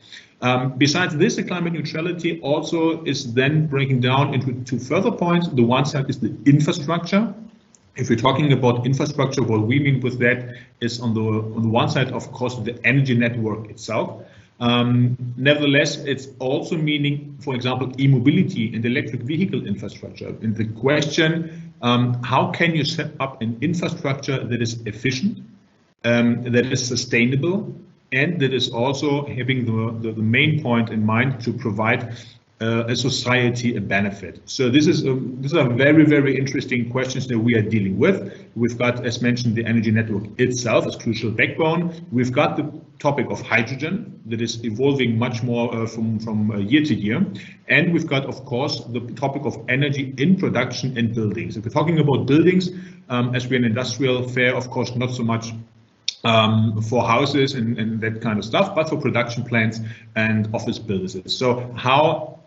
Speaker 4: Besides this, the climate neutrality also is then breaking down into 2 further points. The one side is the infrastructure. If we're talking about infrastructure, what we mean with that is on the one side, of course, the energy network itself. Nevertheless, it's also meaning, for example, e-mobility and electric vehicle infrastructure. And the question, how can you set up an infrastructure that is efficient, that is sustainable, and that is also having the main point in mind to provide a society a benefit. So these are very interesting questions that we are dealing with. We've got, as mentioned, the energy network itself as crucial backbone. We've got the topic of hydrogen that is evolving much more from year to year. And we've got, of course, the topic of energy in production and buildings. If we're talking about buildings, as we're an industrial fair, of course, not so much for houses and that kind of stuff, but for production plants and office buildings. So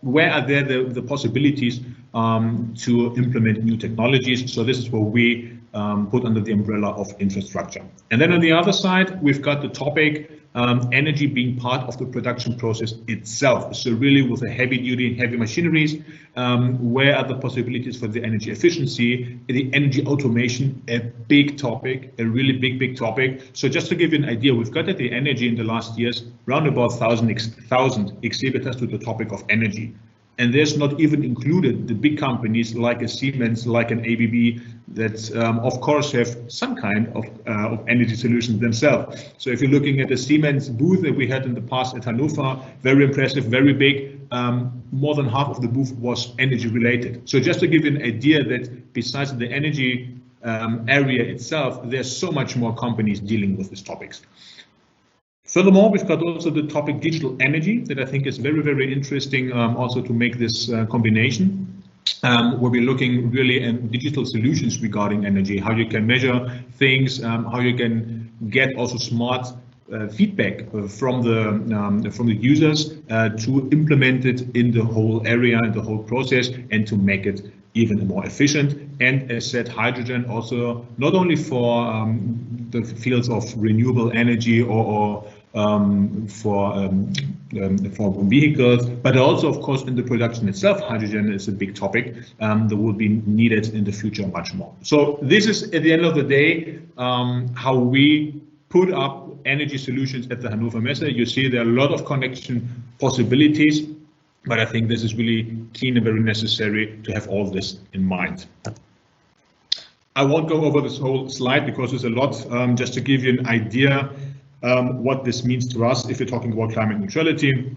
Speaker 4: where are there the possibilities to implement new technologies? So this is what we put under the umbrella of infrastructure. And then on the other side, we've got the topic energy being part of the production process itself. So really with the heavy duty and heavy machineries, where are the possibilities for the energy efficiency, the energy automation, a big topic, a really big topic. So just to give you an idea, we've got at the energy in the last years, around about 1,000 exhibitors to the topic of energy. And there's not even included the big companies like a Siemens, like an ABB, that of course have some kind of energy solutions themselves. So if you're looking at the Siemens booth that we had in the past at Hannover, very impressive, very big, more than half of the booth was energy related. So just to give you an idea that besides the energy area itself, there's so much more companies dealing with these topics. Furthermore, we've got also the topic digital energy that I think is very interesting also to make this combination, where we're looking really at digital solutions regarding energy, how you can measure things, how you can get also smart feedback from the users to implement it in the whole area, in the whole process, and to make it even more efficient. And as said, hydrogen also not only for the fields of renewable energy or for vehicles, but also, of course, in the production itself. Hydrogen is a big topic that will be needed in the future much more. So this is, at the end of the day, how we put up energy solutions at the Hannover Messe. You see there are a lot of connection possibilities, but I think this is really key and very necessary to have all this in mind. I won't go over this whole slide because there's a lot, just to give you an idea what this means to us if you're talking about climate neutrality.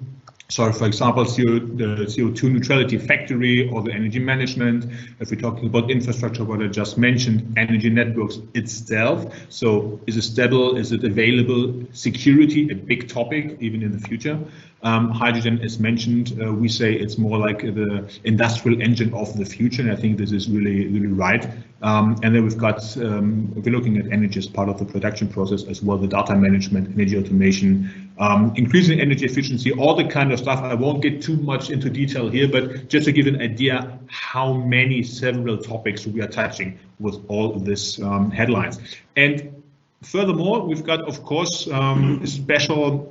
Speaker 4: So, for example, the CO2 neutrality factory or the energy management, if we're talking about infrastructure, what I just mentioned, energy networks itself. So is it stable? Is it available? Security, a big topic, even in the future. Hydrogen, as mentioned, we say it's more like the industrial engine of the future, and I think this is really, really right. And then we've got, we're looking at energy as part of the production process as well, the data management, energy automation, increasing energy efficiency, all the kind of stuff. I won't get too much into detail here, but just to give an idea how many several topics we are touching with all of this headlines. And furthermore, we've got, of course, special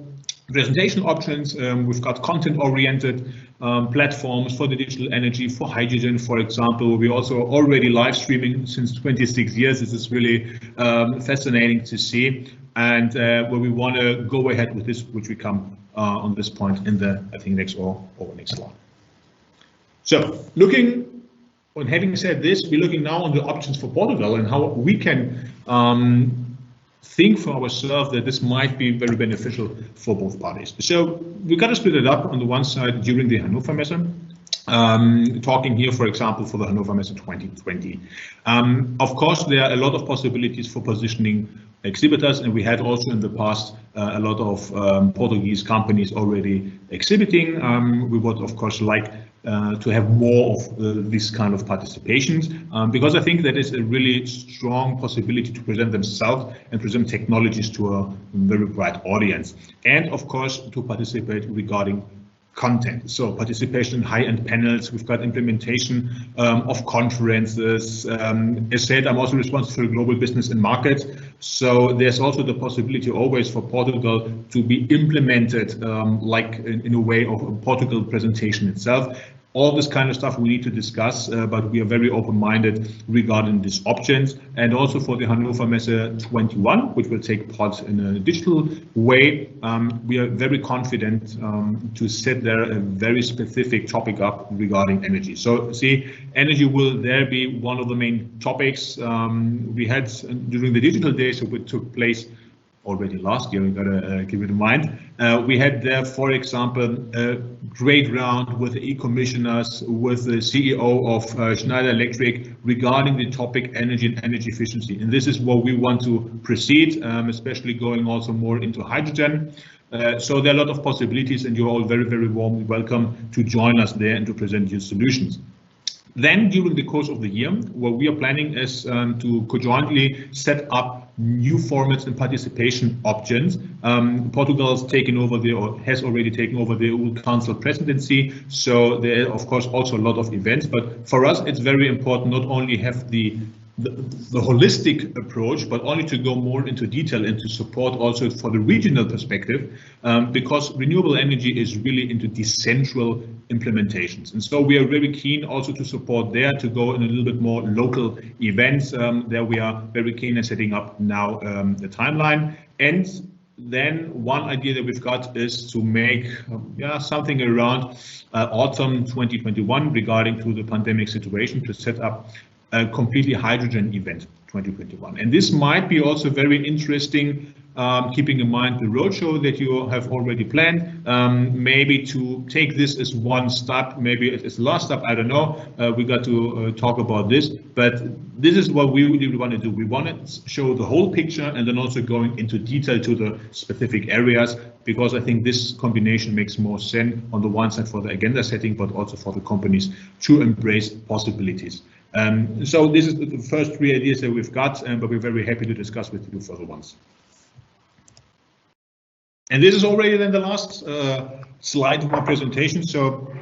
Speaker 4: presentation options. We've got content-oriented platforms for the digital energy, for hydrogen, for example. We're also already live streaming since 26 years. This is really fascinating to see. And where we want to go ahead with this, which we come on this point in the, I think, next slide. So looking, and having said this, we're looking now on the options for Portugal and how we can think for ourselves that this might be very beneficial for both parties. So we got to split it up on the one side during the Hannover Messe. Talking here, for example, for the Hannover Messe 2020. Of course, there are a lot of possibilities for positioning exhibitors, and we had also in the past a lot of Portuguese companies already exhibiting. We would, of course, like to have more of this kind of participations, because I think that is a really strong possibility to present themselves and present technologies to a very bright audience. And of course, to participate regarding content. So participation in high-end panels, we've got implementation of conferences. As said, I'm also responsible for global business and markets. So there's also the possibility always for Portugal to be implemented like in a way of a Portugal presentation itself. All this kind of stuff we need to discuss, but we are very open-minded regarding these options. And also for the Hannover Messe 21, which will take part in a digital way, we are very confident to set there a very specific topic up regarding energy. So see, energy will there be one of the main topics we had during the digital days, which took place already last year, we gotta keep it in mind. We had there, for example, a great round with the e-commissioners, with the CEO of Schneider Electric regarding the topic energy and energy efficiency. And this is what we want to proceed, especially going also more into hydrogen. So there are a lot of possibilities, and you're all very, very warmly welcome to join us there and to present your solutions. Then during the course of the year, what we are planning is to conjointly set up new formats and participation options. Portugal has taken over or has already taken over the EU Council presidency, so there are of course also a lot of events. But for us, it's very important not only have the holistic approach, but only to go more into detail and to support also for the regional perspective, because renewable energy is really into decentral implementations. And so we are very keen also to support there, to go in a little bit more local events. There we are very keen in setting up now the timeline. And then one idea that we've got is to make something around autumn 2021 regarding to the pandemic situation, to set up a completely hydrogen event 2021. And this might be also very interesting, keeping in mind the roadshow that you have already planned, maybe to take this as one step, maybe it's the last step, I don't know. We got to talk about this, but this is what we really want to do. We want to show the whole picture and then also going into detail to the specific areas, because I think this combination makes more sense on the one side for the agenda setting, but also for the companies to embrace possibilities. So this is the first three ideas that we've got, but we're very happy to discuss with you further ones. And this is already then the last slide of my presentation. So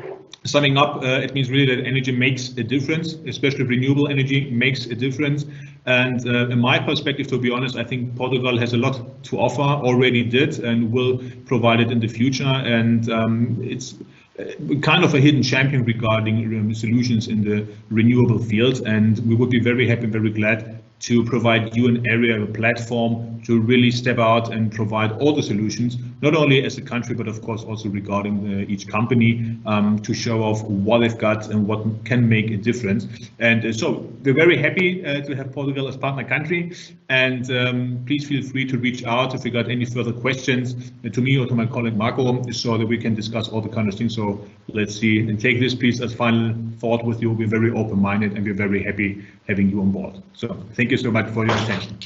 Speaker 4: summing up, it means really that energy makes a difference, especially renewable energy makes a difference. And in my perspective, to be honest, I think Portugal has a lot to offer, already did, and will provide it in the future. And it's kind of a hidden champion regarding solutions in the renewable field, and we would be very happy and very glad to provide you an area, a platform to really step out and provide all the solutions not only as a country, but of course also regarding each company to show off what they've got and what can make a difference. And so we're very happy to have Portugal as partner country. And please feel free to reach out if you got any further questions to me or to my colleague Marco, so that we can discuss all the kind of things. So let's see, and take this piece as final thought with you. We're very open-minded and we're very happy having you on board. So thank you so much for your attention.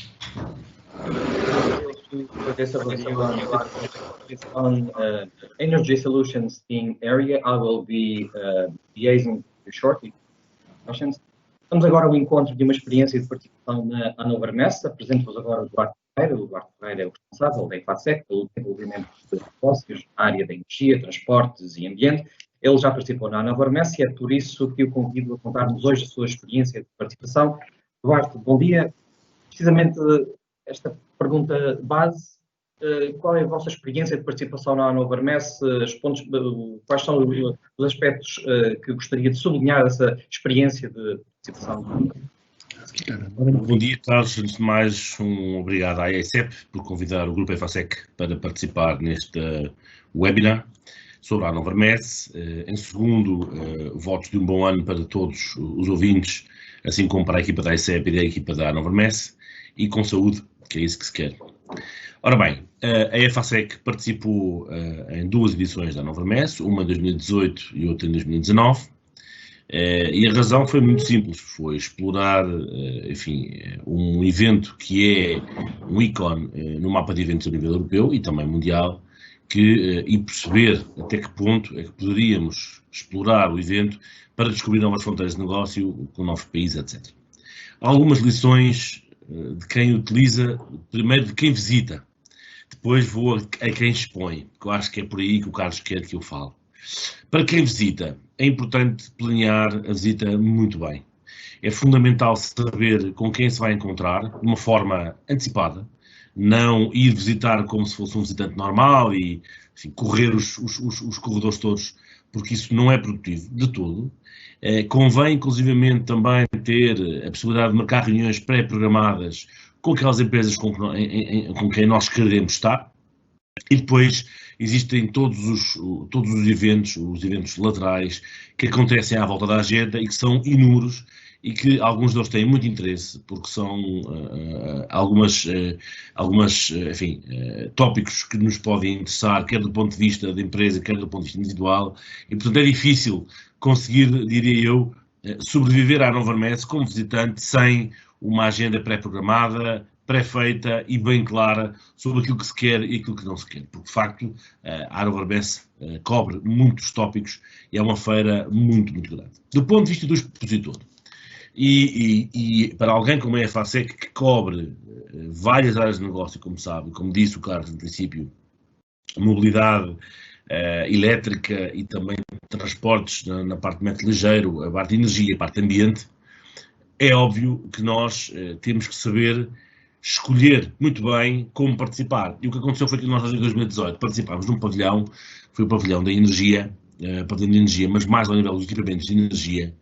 Speaker 1: On energy solutions team area, I will be liaising shortly. Estamos agora ao encontro de uma experiência de participação na Hannover Messe. Apresento-vos agora o Duarte Ferreira. O Duarte Ferreira é o responsável da EFASEC pelo desenvolvimento de negócios na área da energia, transportes e ambiente. Ele já participou na Hannover Messe e é por isso que o convido a contar-nos hoje a sua experiência de participação. Duarte, bom dia. Precisamente esta pergunta base, qual é a vossa experiência de participação na Hannover Messe? Quais são os aspectos que gostaria de sublinhar dessa experiência de participação?
Speaker 5: Bom dia, Carlos. Antes de mais, obrigado à ESEP por convidar o Grupo EFASEC para participar neste webinar sobre a Hannover Messe. Em segundo, votos de um bom ano para todos os ouvintes, assim como para a equipa da ESEP e da equipa da Hannover Messe, e com saúde, que é isso que se quer. Ora bem, a EFASEC participou em duas edições da Hannover Messe, uma em 2018 e outra em 2019, e a razão foi muito simples, foi explorar, enfim, um evento que é um ícone no mapa de eventos a nível europeu e também mundial, e perceber até que ponto é que poderíamos explorar o evento para descobrir novas fronteiras de negócio com novos países, etc. Há algumas lições de quem utiliza, primeiro de quem visita, depois vou a quem expõe, que eu acho que é por aí que o Carlos quer que eu fale. Para quem visita, é importante planear a visita muito bem. É fundamental saber com quem se vai encontrar, de uma forma antecipada, não ir visitar como se fosse um visitante normal e, enfim, correr os corredores todos, porque isso não é produtivo de todo. Convém, inclusivamente, também ter a possibilidade de marcar reuniões pré-programadas com aquelas empresas com quem nós queremos estar. E depois existem todos os eventos laterais que acontecem à volta da agenda e que são inúmeros e que alguns deles têm muito interesse, porque são enfim, tópicos que nos podem interessar, quer do ponto de vista da empresa, quer do ponto de vista individual, e portanto é difícil conseguir, diria eu, sobreviver à Hannover Messe como visitante sem uma agenda pré-programada, pré-feita e bem clara sobre aquilo que se quer e aquilo que não se quer, porque de facto a Hannover Messe cobre muitos tópicos e é uma feira muito, muito grande. Do ponto de vista do expositor, e para alguém como a EFASEC, que cobre várias áreas de negócio, como sabe, como disse o Carlos no princípio, mobilidade elétrica e também transportes na parte de metro ligeiro, a parte de energia, a parte de ambiente, é óbvio que nós temos que saber escolher muito bem como participar. E o que aconteceu foi que nós, em 2018, participámos num pavilhão, foi o pavilhão da energia, mas mais ao nível dos equipamentos de energia,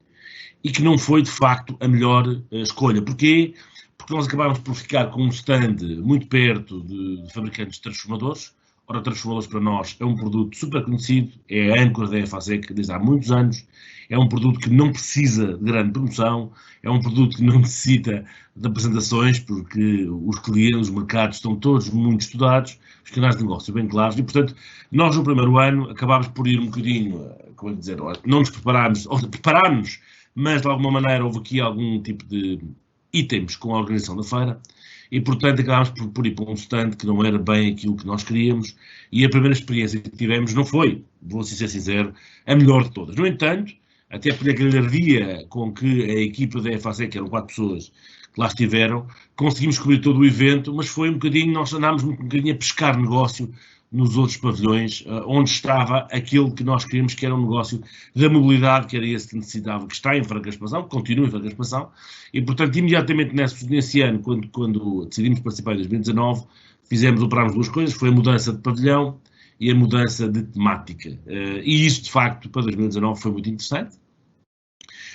Speaker 5: e que não foi, de facto, a melhor escolha. Porquê? Porque nós acabámos por ficar com um stand muito perto de fabricantes de transformadores. Ora, transformadores para nós é um produto super conhecido, é a âncora da EFASEC desde há muitos anos, é um produto que não precisa de grande promoção, é um produto que não necessita de apresentações, porque os clientes, os mercados estão todos muito estudados, os canais de negócio bem claros, e portanto, nós no primeiro ano acabámos por ir um bocadinho, como é dizer, não nos preparámos, ou preparámos, mas de alguma maneira houve aqui algum tipo de itens com a organização da feira, e portanto acabámos por ir para um stand que não era bem aquilo que nós queríamos, e a primeira experiência que tivemos não foi, vou ser sincero, a melhor de todas. No entanto, até pela galhardia com que a equipa da EFASEC, que eram 4 pessoas que lá estiveram, conseguimos cobrir todo o evento, mas foi um bocadinho, nós andámos um bocadinho a pescar negócio nos outros pavilhões, onde estava aquele que nós queríamos, que era um negócio da mobilidade, que era esse que necessitava, que está em franca expansão, que continua em franca expansão, e portanto imediatamente nesse ano, quando decidimos participar em 2019, operámos 2 coisas, foi a mudança de pavilhão e a mudança de temática, e isso de facto para 2019 foi muito interessante,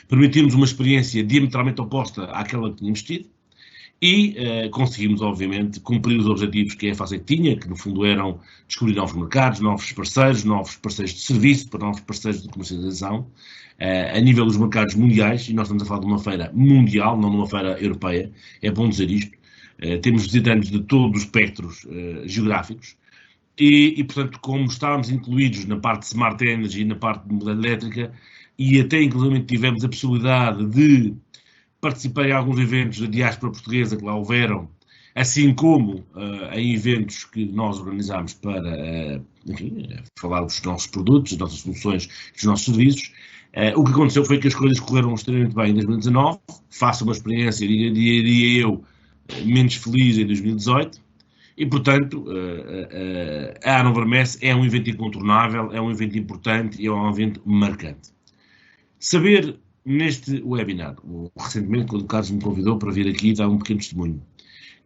Speaker 5: permitiu-nos uma experiência diametralmente oposta àquela que tínhamos tido, E conseguimos, obviamente, cumprir os objetivos que a FASEC tinha, que no fundo eram descobrir novos mercados, novos parceiros de serviço, para novos parceiros de comercialização, a nível dos mercados mundiais, e nós estamos a falar de uma feira mundial, não de uma feira europeia, é bom dizer isto. Temos visitantes de todos os espectros geográficos e, portanto, como estávamos incluídos na parte de Smart Energy e na parte de mobilidade elétrica, e até, inclusive, tivemos a possibilidade de participar em alguns eventos da diáspora portuguesa que lá houveram, assim como em eventos que nós organizámos para, enfim, falar dos nossos produtos, das nossas soluções, dos nossos serviços. O que aconteceu foi que as coisas correram extremamente bem em 2019, faço uma experiência, diria eu, menos feliz em 2018, e, portanto, a Hannover Messe é um evento incontornável, é um evento importante e é um evento marcante. Saber neste webinar, recentemente, quando o Carlos me convidou para vir aqui dar um pequeno testemunho,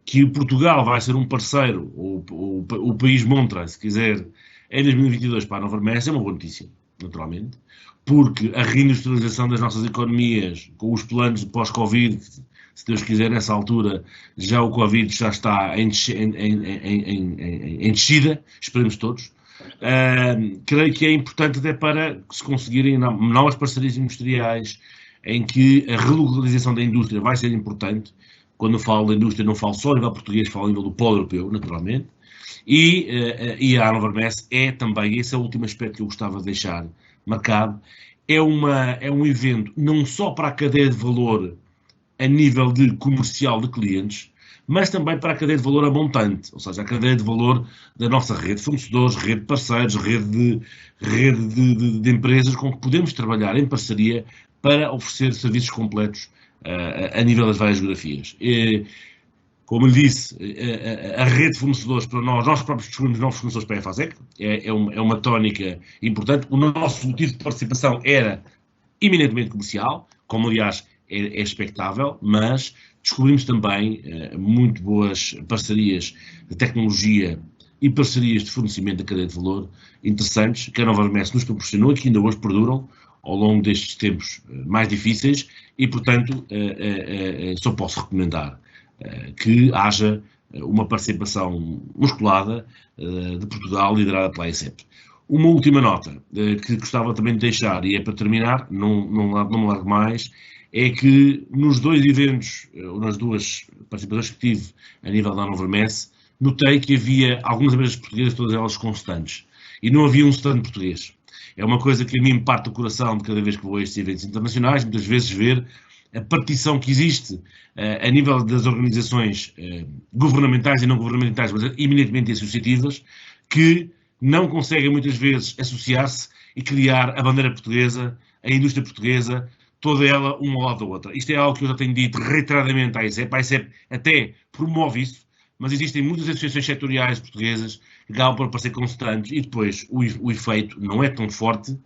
Speaker 5: que Portugal vai ser um parceiro, o país montra, se quiser, em 2022 para a Hannover Messe, é uma boa notícia, naturalmente, porque a reindustrialização das nossas economias, com os planos de pós-Covid, se Deus quiser, nessa altura, já o Covid já está em descida, esperemos todos. Creio que é importante até para se conseguirem novas parcerias industriais, em que a relocalização da indústria vai ser importante. Quando eu falo da indústria, não falo só a nível português, falo a nível do polo europeu, naturalmente. E a Hannover Messe é também, esse é o último aspecto que eu gostava de deixar marcado, é um evento não só para a cadeia de valor a nível de comercial de clientes, mas também para a cadeia de valor a montante, ou seja, a cadeia de valor da nossa rede de fornecedores, rede de parceiros, rede de empresas com que podemos trabalhar em parceria para oferecer serviços completos a nível das várias geografias. Como lhe disse, a rede de fornecedores para nós próprios descobrimos novos fornecedores para a FASEC, é uma tónica importante. O nosso motivo de participação era eminentemente comercial, como aliás é expectável, mas descobrimos também muito boas parcerias de tecnologia e parcerias de fornecimento da cadeia de valor interessantes, que a Hannover Messe nos proporcionou e que ainda hoje perduram ao longo destes tempos mais difíceis e, portanto, só posso recomendar que haja uma participação musculada de Portugal, liderada pela AECEP. Uma última nota que gostava também de deixar, e é para terminar, não me largo mais, é que nos dois eventos, ou nas duas participações que tive a nível da Hannover Messe, notei que havia algumas empresas portuguesas, todas elas constantes, e não havia um stand português. É uma coisa que a mim me parte do coração de cada vez que vou a estes eventos internacionais, muitas vezes ver a partição que existe a nível das organizações governamentais e não governamentais, mas eminentemente associativas, que não conseguem muitas vezes associar-se e criar a bandeira portuguesa, a indústria portuguesa, toda ela uma ao lado da outra. Isto é algo que eu já tenho dito reiteradamente à AECEP. A AECEP até promove isso, mas existem muitas associações setoriais portuguesas que acabam por parecer constantes e depois o efeito não é tão forte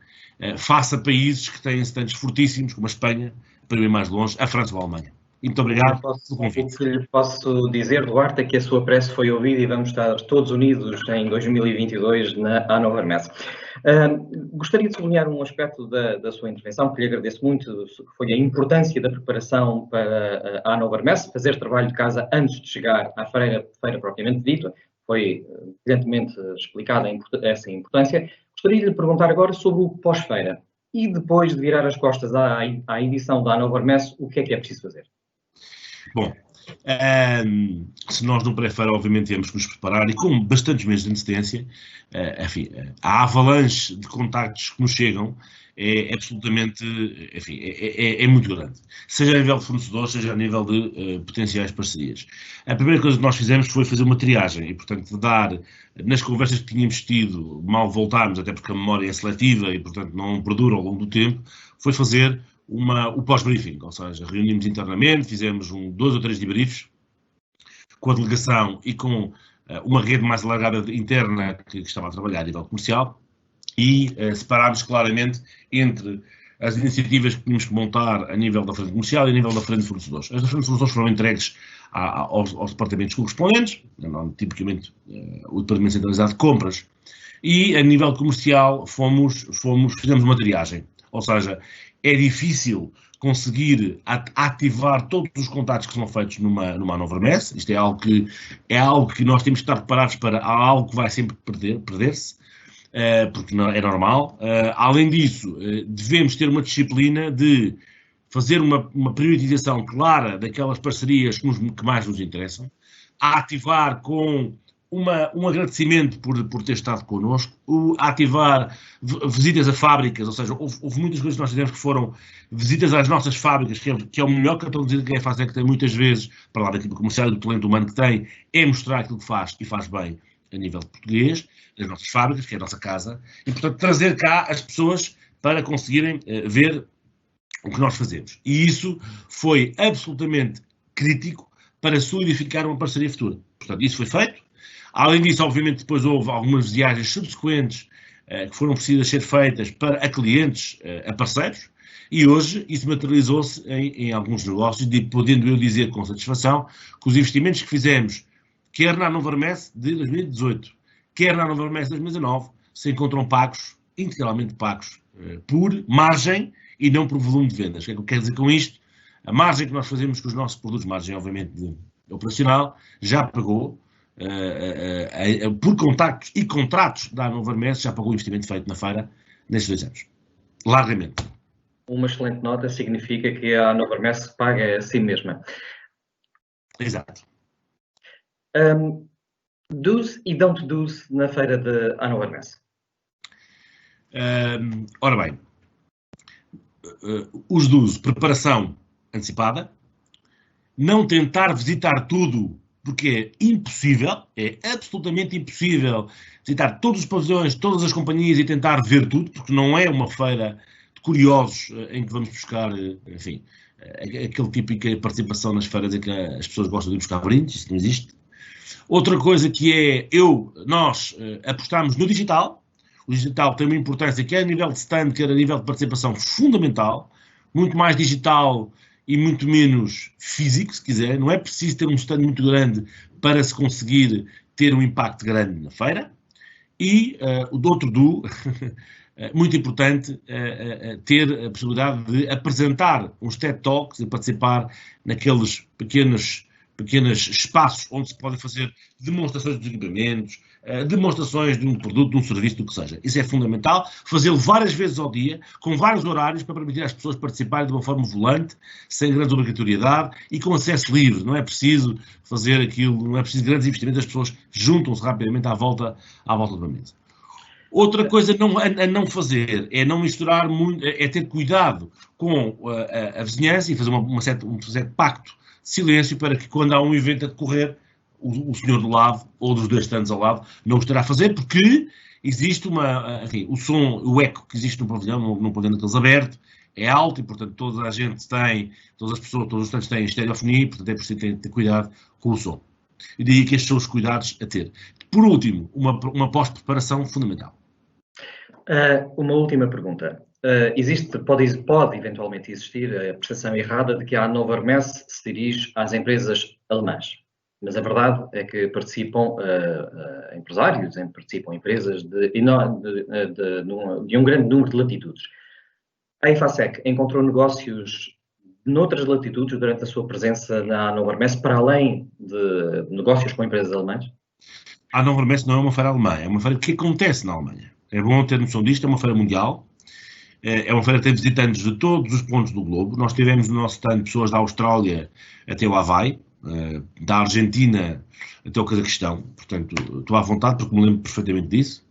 Speaker 5: face a países que têm stands fortíssimos, como a Espanha, para ir mais longe, a França ou a Alemanha. E muito obrigado pelo convite.
Speaker 1: O que lhe posso dizer, Duarte, é que a sua prece foi ouvida e vamos estar todos unidos em 2022 na Hannover Messe. Gostaria de sublinhar um aspecto da sua intervenção, que lhe agradeço muito, que foi a importância da preparação para a Hannover Messe, fazer trabalho de casa antes de chegar à feira propriamente dita. Foi evidentemente explicada essa importância. Gostaria de lhe perguntar agora sobre o pós-feira. E depois de virar as costas à edição da Hannover Messe, o que é preciso fazer?
Speaker 5: Bom, se nós no pré-feira, obviamente, temos que nos preparar e com bastantes meses de antecedência, enfim, a avalanche de contactos que nos chegam é absolutamente, enfim, é muito grande. Seja a nível de fornecedores, seja a nível de potenciais parcerias. A primeira coisa que nós fizemos foi fazer uma triagem e, portanto, dar, nas conversas que tínhamos tido, mal voltarmos, até porque a memória é seletiva e, portanto, não perdura ao longo do tempo, foi fazer o pós-briefing, ou seja, reunimos internamente, fizemos 2 ou 3 debriefs com a delegação e com uma rede mais alargada interna que estava a trabalhar a nível comercial e separámos claramente entre as iniciativas que tínhamos que montar a nível da frente comercial e a nível da frente de fornecedores. As da frente de fornecedores foram entregues aos departamentos correspondentes, tipicamente o departamento centralizado de compras, e a nível comercial fizemos uma triagem. Ou seja, é difícil conseguir ativar todos os contactos que são feitos numa Hannover Messe. Isto é algo que nós temos que estar preparados para algo que vai sempre perder-se, porque não, é normal. Além disso, devemos ter uma disciplina de fazer uma priorização clara daquelas parcerias que mais nos interessam, a ativar com um agradecimento por ter estado connosco, a ativar visitas a fábricas, ou seja, houve muitas coisas que nós fizemos que foram visitas às nossas fábricas, que é o melhor cartão de visita que faz, é que tem muitas vezes, para lá da equipe comercial e do talento humano que tem, é mostrar aquilo que faz e faz bem a nível de português, as nossas fábricas, que é a nossa casa, e portanto trazer cá as pessoas para conseguirem ver o que nós fazemos. E isso foi absolutamente crítico para solidificar uma parceria futura. Portanto, isso foi feito. Além disso, obviamente, depois houve algumas viagens subsequentes que foram precisas ser feitas a clientes, a parceiros, e hoje isso materializou-se em alguns negócios, podendo eu dizer com satisfação que os investimentos que fizemos, quer na Hannover Messe de 2018, quer na Hannover Messe de 2019, se encontram pagos, integralmente pagos, por margem e não por volume de vendas. O que é que eu quero dizer com isto? A margem que nós fazemos com os nossos produtos, margem obviamente operacional, já pagou, por contactos e contratos da Hannover Messe, já pagou o investimento feito na feira nestes 2 anos. Largamente.
Speaker 1: Uma excelente nota significa que a Hannover Messe paga a si mesma.
Speaker 5: Exato.
Speaker 1: Do's e don't do's na feira de Hannover Messe?
Speaker 5: Ora bem, os do's, preparação antecipada, não tentar visitar tudo, porque é impossível, é absolutamente impossível visitar todos os pavilhões, todas as companhias e tentar ver tudo, porque não é uma feira de curiosos em que vamos buscar, enfim, aquele típica participação nas feiras em que as pessoas gostam de buscar brindes, isso não existe. Outra coisa que é, nós apostamos no digital. O digital tem uma importância, quer a nível de stand, quer a nível de participação, fundamental. Muito mais digital e muito menos físico, se quiser. Não é preciso ter um stand muito grande para se conseguir ter um impacto grande na feira. E o outro muito importante, ter a possibilidade de apresentar uns TED Talks e participar naqueles pequenos espaços onde se podem fazer demonstrações dos equipamentos, demonstrações de um produto, de um serviço, do que seja. Isso é fundamental, fazê-lo várias vezes ao dia, com vários horários, para permitir às pessoas participarem de uma forma volante, sem grande obrigatoriedade e com acesso livre. Não é preciso fazer aquilo, não é preciso grandes investimentos, as pessoas juntam-se rapidamente à volta de uma mesa. Outra coisa a não fazer é não misturar muito, é ter cuidado com a vizinhança e fazer um certo pacto de silêncio para que quando há um evento a decorrer, o senhor do lado, ou dos 2 stands ao lado, não o estará a fazer, porque existe o som, o eco que existe no pavilhão, num pavilhão daqueles aberto, é alto e, portanto, todas as pessoas, todos os stands têm estereofonia, portanto, é preciso ter cuidado com o som. E daí que estes são os cuidados a ter. Por último, uma pós-preparação fundamental.
Speaker 1: Uma última pergunta. Pode eventualmente existir a percepção errada de que a Hannover Messe se dirige às empresas alemãs. Mas a verdade é que participam empresários, participam empresas de um grande número de latitudes. A IFASEC encontrou negócios noutras latitudes durante a sua presença na Hannover Messe, para além de negócios com empresas alemãs?
Speaker 5: A Hannover Messe não é uma feira alemã, é uma feira que acontece na Alemanha. É bom ter noção disto, é uma feira mundial. É uma feira que tem visitantes de todos os pontos do globo. Nós tivemos no nosso stand pessoas da Austrália até o Havaí, da Argentina até o Cazaquistão, portanto estou à vontade porque me lembro perfeitamente disso.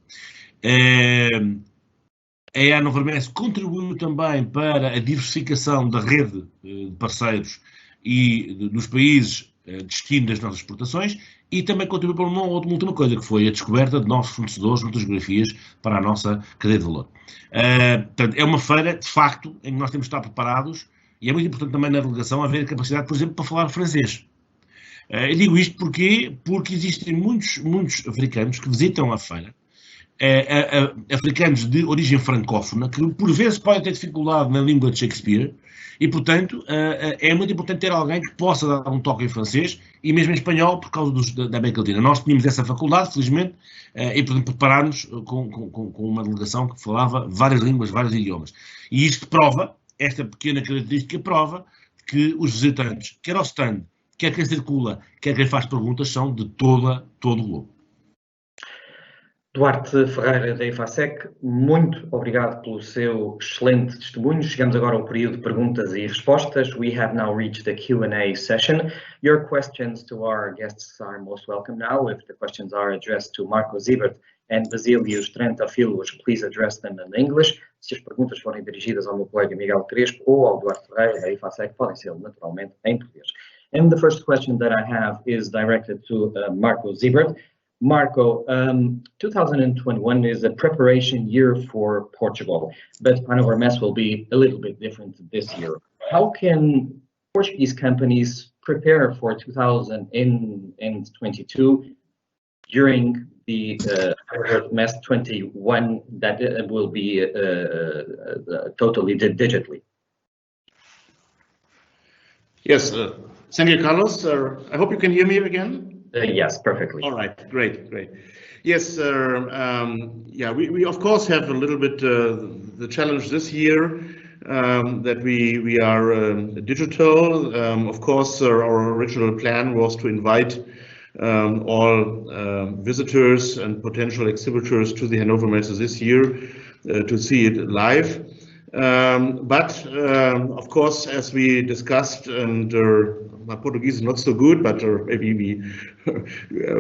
Speaker 5: A Hannover Messe contribuiu também para a diversificação da rede de parceiros e dos países destino das nossas exportações e também contribuiu para uma última coisa, que foi a descoberta de novos fornecedores, novas geografias para a nossa cadeia de valor. Portanto, é uma feira, de facto, em que nós temos de estar preparados e é muito importante também na delegação haver capacidade, por exemplo, para falar francês. Eu digo isto porque existem muitos africanos que visitam a feira africanos de origem francófona, que por vezes podem ter dificuldade na língua de Shakespeare, e portanto é muito importante ter alguém que possa dar um toque em francês e mesmo em espanhol por causa da América Latina. Nós tínhamos essa faculdade, felizmente, e portanto preparámos com uma delegação que falava várias línguas, vários idiomas. E isto prova, esta pequena característica prova que os visitantes, quer ao stand, quer quem circula, quer quem faz perguntas, são de todo o globo.
Speaker 1: Duarte Ferreira, da IFASEC, muito obrigado pelo seu excelente testemunho. Chegamos agora ao período de perguntas e respostas. We have now reached the Q&A session. Your questions to our guests are most welcome now. If the questions are addressed to Marco Siebert and Basílios Trentafilos, please address them in English. Se as perguntas forem dirigidas ao meu colega Miguel Crespo ou ao Duarte Ferreira, da IFASEC, podem ser naturalmente em português. And the first question that I have is directed to Marco Siebert. Marco, 2021 is a preparation year for Portugal, but Hannover Messe will be a little bit different this year. How can Portuguese companies prepare for 2022 during the Hannover Messe 21 that will be totally digitally?
Speaker 3: Yes, thank you, Carlos. I hope you can hear me again.
Speaker 1: Yes, perfectly.
Speaker 3: All right, great. Yes, yeah, we of course have a little bit the challenge this year that we are digital. Of course, our original plan was to invite all visitors and potential exhibitors to the Hannover Messe this year to see it live. But of course, as we discussed, and my Portuguese is not so good, but maybe we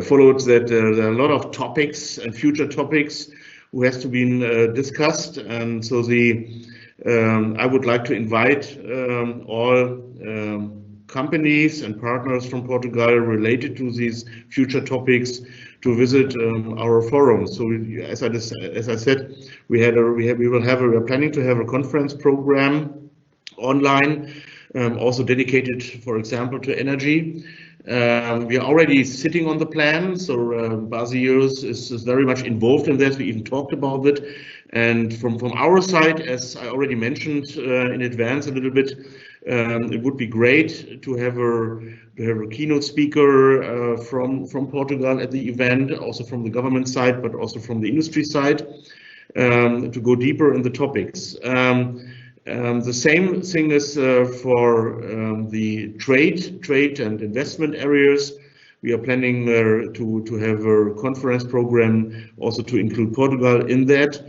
Speaker 3: followed that there are a lot of topics and future topics who has to be discussed, and so I would like to invite all companies and partners from Portugal related to these future topics to visit our forum. So as I said, we are planning to have a conference program online, also dedicated, for example, to energy. We are already sitting on the plan, so Basílios is very much involved in that. We even talked about it, and from our side, as I already mentioned in advance a little bit, it would be great to have a keynote speaker from Portugal at the event, also from the government side, but also from the industry side, to go deeper in the topics. The same thing is for the trade and investment areas. We are planning to have a conference program also to include Portugal in that,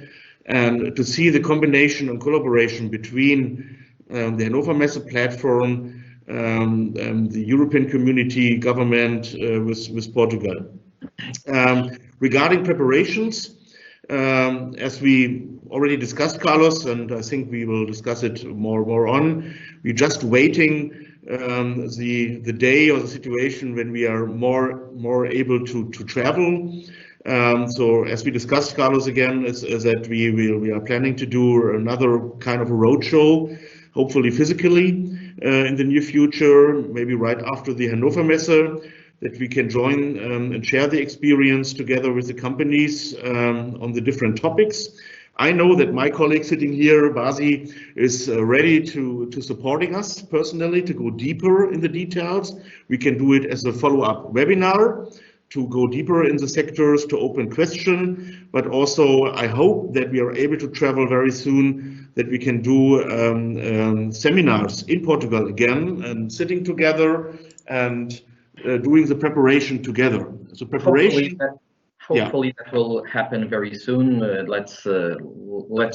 Speaker 3: and to see the combination and collaboration between the Hannover Messe platform, the European Community government with Portugal. Regarding preparations, as we already discussed, Carlos, and I think we will discuss it more on, we're just waiting the day or the situation when we are more able to travel. So as we discussed, Carlos, again, is that we are planning to do another kind of a roadshow, hopefully physically in the near future, maybe right after the Hannover Messe, that we can join and share the experience together with the companies on the different topics. I know that my colleague sitting here, Basi, is ready to supporting us personally to go deeper in the details. We can do it as a follow-up webinar to go deeper in the sectors, to open question, but also I hope that we are able to travel very soon, that we can do seminars in Portugal again and sitting together and doing the preparation together. So preparation.
Speaker 1: Hopefully that will happen very soon. Let's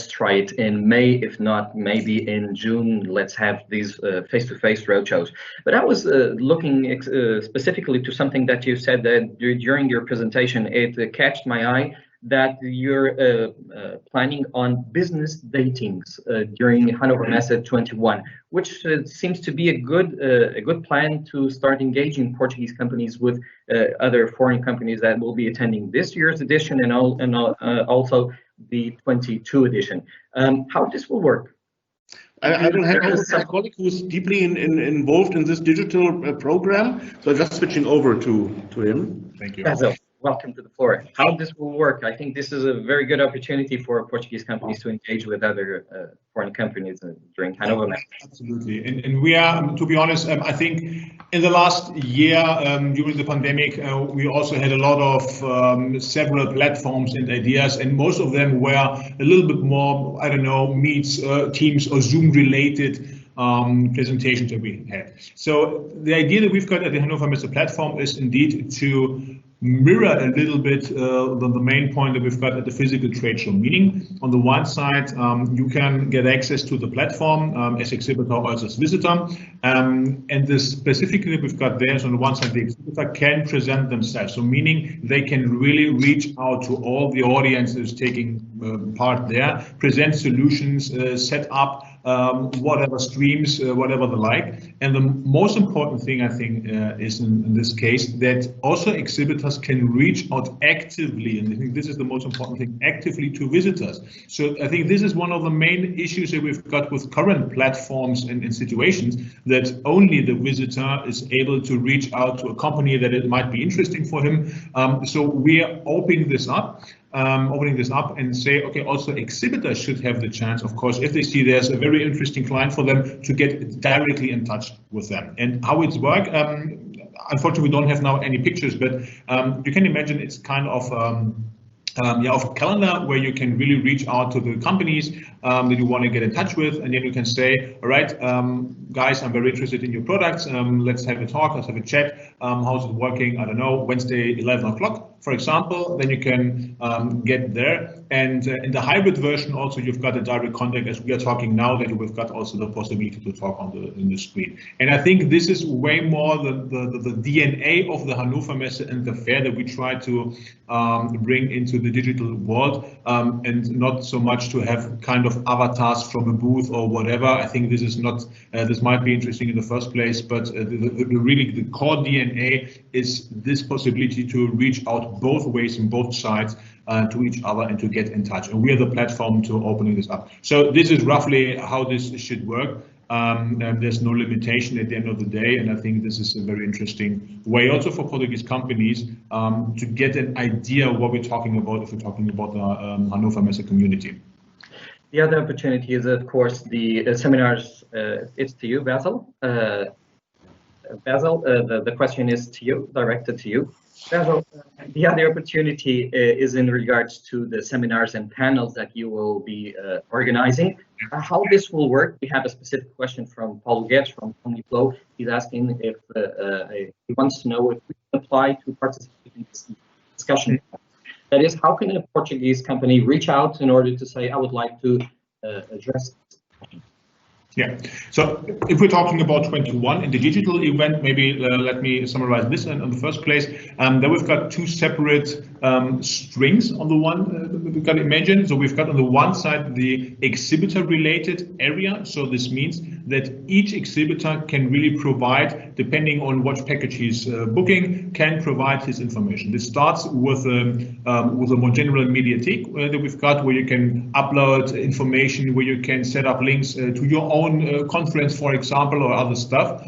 Speaker 1: try it in May, if not maybe in June. Let's have these face-to-face roadshows. But I was looking specifically to something that you said during your presentation. It catched my eye that you're planning on business datings during Hannover Messe 21, which seems to be a good plan to start engaging Portuguese companies with other foreign companies that will be attending this year's edition and also the 22 edition. How this will work?
Speaker 3: I will have a colleague who's deeply involved in this digital program, so I'm just switching over to him.
Speaker 4: Thank you.
Speaker 1: welcome to the floor. How this will work? I think this is a very good opportunity for Portuguese companies to engage with other foreign companies during Hanover Messe.
Speaker 4: Absolutely, and we are, to be honest, I think in the last year during the pandemic, we also had a lot of several platforms and ideas, and most of them were a little bit more, I don't know, Meets, Teams or Zoom related presentations that we had. So the idea that we've got at the Hanover Messe platform is indeed to mirror a little bit the main point that we've got at the physical trade show, meaning on the one side you can get access to the platform as exhibitor or as visitor, and the specifically we've got there is on the one side the exhibitor can present themselves, so meaning they can really reach out to all the audiences taking part there, present solutions, set up whatever streams, whatever the like. And the most important thing I think is in this case that also exhibitors can reach out actively, and I think this is the most important thing, actively to visitors. So I think this is one of the main issues that we've got with current platforms and situations, that only the visitor is able to reach out to a company that it might be interesting for him. So we are opening this up and say, okay, also exhibitors should have the chance, of course, if they see there's a very interesting client for them, to get directly in touch with them. And how it's work, unfortunately, we don't have now any pictures, but you can imagine it's kind of of a calendar where you can really reach out to the companies that you want to get in touch with, and then you can say, all right, guys, I'm very interested in your products. Let's have a talk, let's have a chat. How's it working? I don't know, Wednesday, 11 o'clock, for example. Then you can get there. And in the hybrid version, also, you've got a direct contact as we are talking now, that we've got also the possibility to talk in the screen. And I think this is way more the DNA of the Hanover Messe and the fair that we try to bring into the digital world, and not so much to have kind of avatars from a booth or whatever. I think this is not, this might be interesting in the first place, but really the core DNA is this possibility to reach out both ways in both sides to each other and to get in touch. And we are the platform to opening this up. So this is roughly how this should work. And there's no limitation at the end of the day, and I think this is a very interesting way also for Portuguese companies to get an idea of what we're talking about if we're talking about the Hanover Messe community.
Speaker 1: The other opportunity is, of course, the seminars. It's to you, Basil. Basil, the question is to you, directed to you. Basil, the other opportunity is in regards to the seminars and panels that you will be organizing. How this will work? We have a specific question from Paul Guedes from Omniflow. He's asking if he wants to know if we can apply to participate in this discussion. That is, how can a Portuguese company reach out in order to say, I would like to address this question?
Speaker 4: Yeah, so if we're talking about 21 in the digital event, maybe let me summarize this in the first place. Then we've got two separate strings on the one we've got to imagine. So we've got on the one side the exhibitor related area. So this means that each exhibitor can really provide, depending on what package he's booking, can provide his information. This starts with a more general mediathek that we've got, where you can upload information, where you can set up links to your own conference, for example, or other stuff.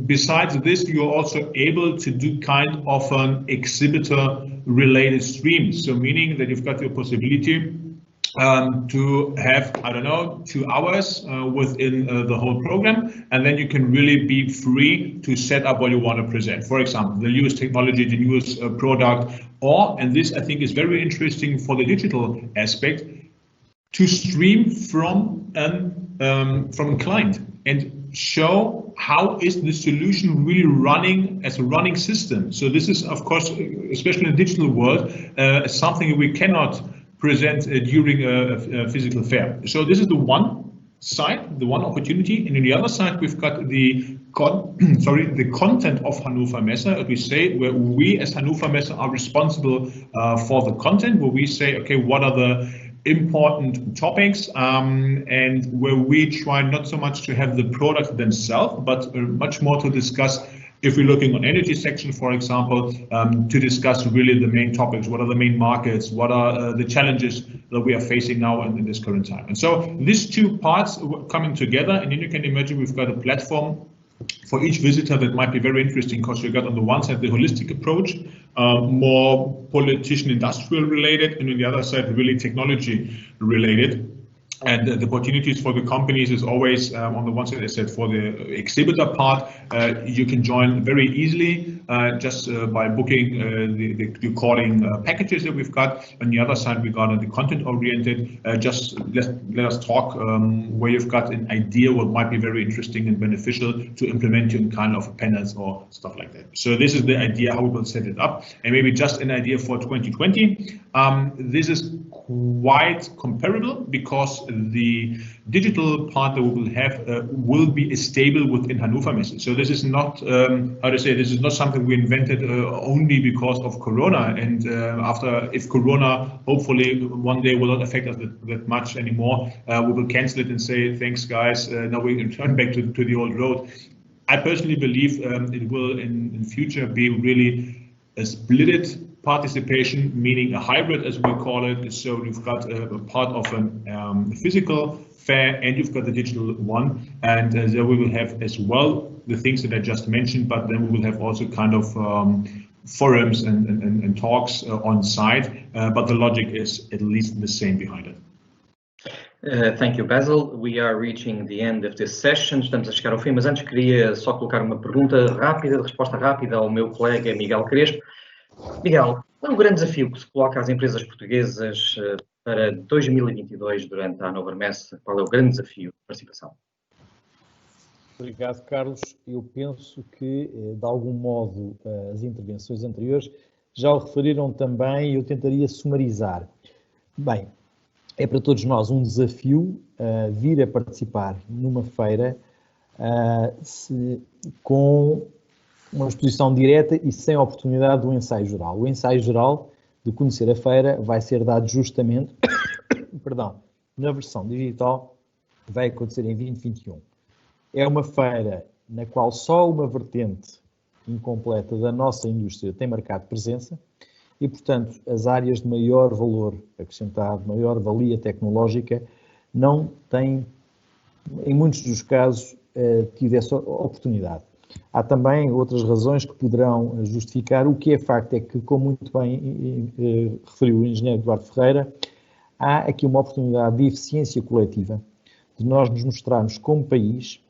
Speaker 4: Besides this, you're also able to do kind of an exhibitor related stream. So meaning that you've got the possibility to have, I don't know, 2 hours within the whole program, and then you can really be free to set up what you want to present. For example, the newest technology, the newest product, or, and this I think is very interesting for the digital aspect, to stream from a client and show how is the solution really running as a running system. So this is, of course, especially in the digital world, something we cannot present during a physical fair. So this is the one side, the one opportunity, and on the other side we've got the content of Hanover Messe, as we say, where we as Hanover Messe are responsible for the content, where we say, okay, what are the important topics, and where we try not so much to have the product themselves, but much more to discuss. If we're looking on energy section, for example, to discuss really the main topics, what are the main markets, what are the challenges that we are facing now in this current time. And so these two parts coming together, and then you can imagine we've got a platform for each visitor that might be very interesting because you got on the one side the holistic approach, more politician industrial related, and on the other side really technology related. And the opportunities for the companies is always on the one side, as I said, for the exhibitor part, you can join very easily just by booking the calling packages that we've got. On the other side, we got the content oriented. Just let us talk where you've got an idea what might be very interesting and beneficial to implement in kind of panels or stuff like that. So this is the idea how we will set it up. And maybe just an idea for 2020. This is quite comparable because the digital part that we will have will be stable within Hannover Messe. So this is not, this is not something we invented only because of Corona. And if Corona hopefully one day will not affect us that much anymore, we will cancel it and say, thanks guys, now we can turn back to the old road. I personally believe it will in future be really a splitted participation, meaning a hybrid as we call it. So you've got a part of a physical fair and you've got the digital one, and there we will have as well the things that I just mentioned, but then we will have also kind of forums and talks on site, but the logic is at least the same behind it.
Speaker 1: Thank you, Basil. We are reaching the end of this session. Estamos a chegar ao fim, mas antes queria só colocar uma pergunta rápida, de resposta rápida ao meu colega Miguel Crespo. Miguel, qual é o grande desafio que se coloca às empresas portuguesas para 2022 durante a Hannover Messe? Qual é o grande desafio de participação?
Speaker 2: Obrigado, Carlos. Eu penso que, de algum modo, as intervenções anteriores já o referiram também e eu tentaria sumarizar. Bem, é para todos nós um desafio vir a participar numa feira com uma exposição direta e sem a oportunidade do ensaio geral. O ensaio geral de conhecer a feira vai ser dado justamente na versão digital que vai acontecer em 2021. É uma feira na qual só uma vertente incompleta da nossa indústria tem marcado presença e, portanto, as áreas de maior valor acrescentado, maior valia tecnológica, não têm, em muitos dos casos, tido essa oportunidade. Há também outras razões que poderão justificar. O que é facto é que, como muito bem referiu o engenheiro Eduardo Ferreira, há aqui uma oportunidade de eficiência coletiva, de nós nos mostrarmos como país,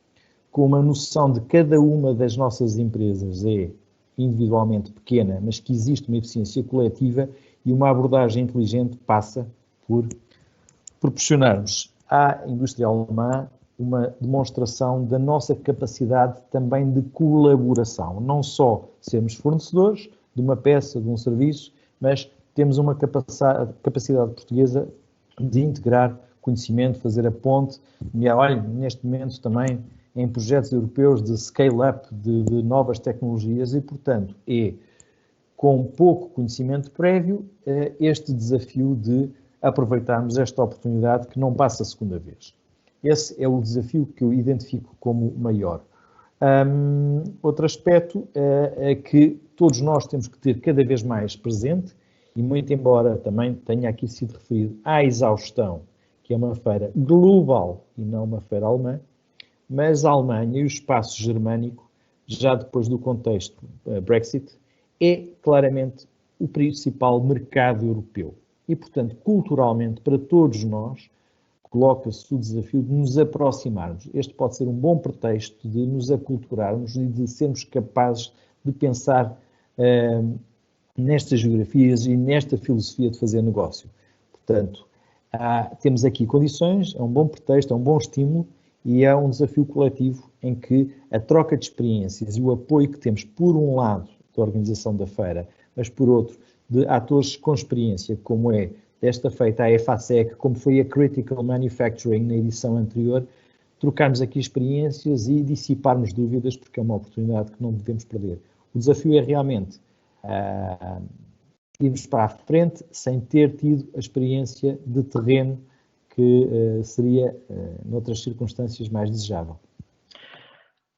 Speaker 2: com uma noção de cada uma das nossas empresas é individualmente pequena, mas que existe uma eficiência coletiva e uma abordagem inteligente passa por proporcionarmos à indústria alemã uma demonstração da nossa capacidade também de colaboração. Não só sermos fornecedores de uma peça, de um serviço, mas temos uma capacidade portuguesa de integrar conhecimento, fazer a ponte. E olha, neste momento também em projetos europeus de scale-up de novas tecnologias e, portanto, com pouco conhecimento prévio, este desafio de aproveitarmos esta oportunidade que não passa a segunda vez. Esse é o desafio que eu identifico como maior. Outro aspecto é que todos nós temos que ter cada vez mais presente, e muito embora também tenha aqui sido referido à exaustão, que é uma feira global e não uma feira alemã, mas a Alemanha e o espaço germânico, já depois do contexto Brexit, é claramente o principal mercado europeu. E, portanto, culturalmente, para todos nós, coloca-se o desafio de nos aproximarmos. Este pode ser um bom pretexto de nos aculturarmos e de sermos capazes de pensar nestas geografias e nesta filosofia de fazer negócio. Portanto, temos aqui condições, é um bom pretexto, é um bom estímulo e é um desafio coletivo em que a troca de experiências e o apoio que temos, por um lado, da organização da feira, mas por outro, de atores com experiência, como é desta feita a EFASEC, como foi a Critical Manufacturing na edição anterior, trocarmos aqui experiências e dissiparmos dúvidas, porque é uma oportunidade que não devemos perder. O desafio é realmente irmos para a frente sem ter tido a experiência de terreno que seria, noutras circunstâncias, mais desejável.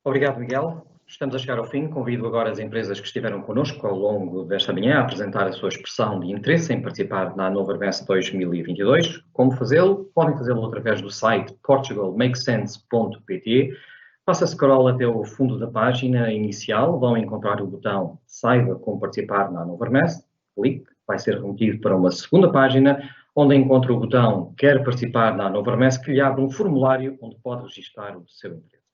Speaker 1: Obrigado, Miguel. Estamos a chegar ao fim. Convido agora as empresas que estiveram connosco ao longo desta manhã a apresentar a sua expressão de interesse em participar na Hannover Messe 2022. Como fazê-lo? Podem fazê-lo através do site portugalmakesense.pt. Faça scroll até o fundo da página inicial, vão encontrar o botão Saiba como participar na Novarmess, clique, vai ser remetido para uma segunda página, onde encontra o botão Quer participar na Novarmess, que lhe abre um formulário onde pode registrar o seu interesse.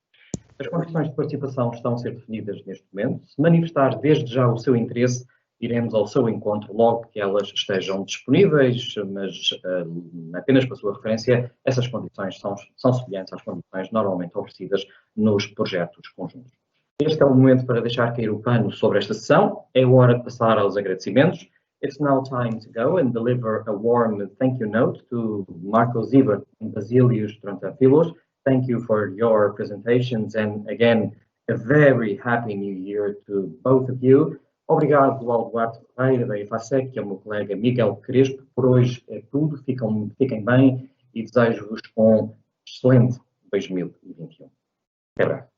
Speaker 1: As condições de participação estão a ser definidas neste momento. Se manifestar desde já o seu interesse, iremos ao seu encontro logo que elas estejam disponíveis, mas apenas para a sua referência, essas condições são semelhantes às condições normalmente oferecidas nos projetos conjuntos. Este é o momento para deixar cair o pano sobre esta sessão. É hora de passar aos agradecimentos. It's now time to go and deliver a warm thank you note to Marco Siebert and Basilius Trontafilos. Thank you for your presentations and again, a very happy new year to both of you. Obrigado ao Duarte Ferreira da EFASEC e ao meu colega Miguel Crespo. Por hoje é tudo. Fiquem bem e desejo-vos um excelente 2021. Até breve.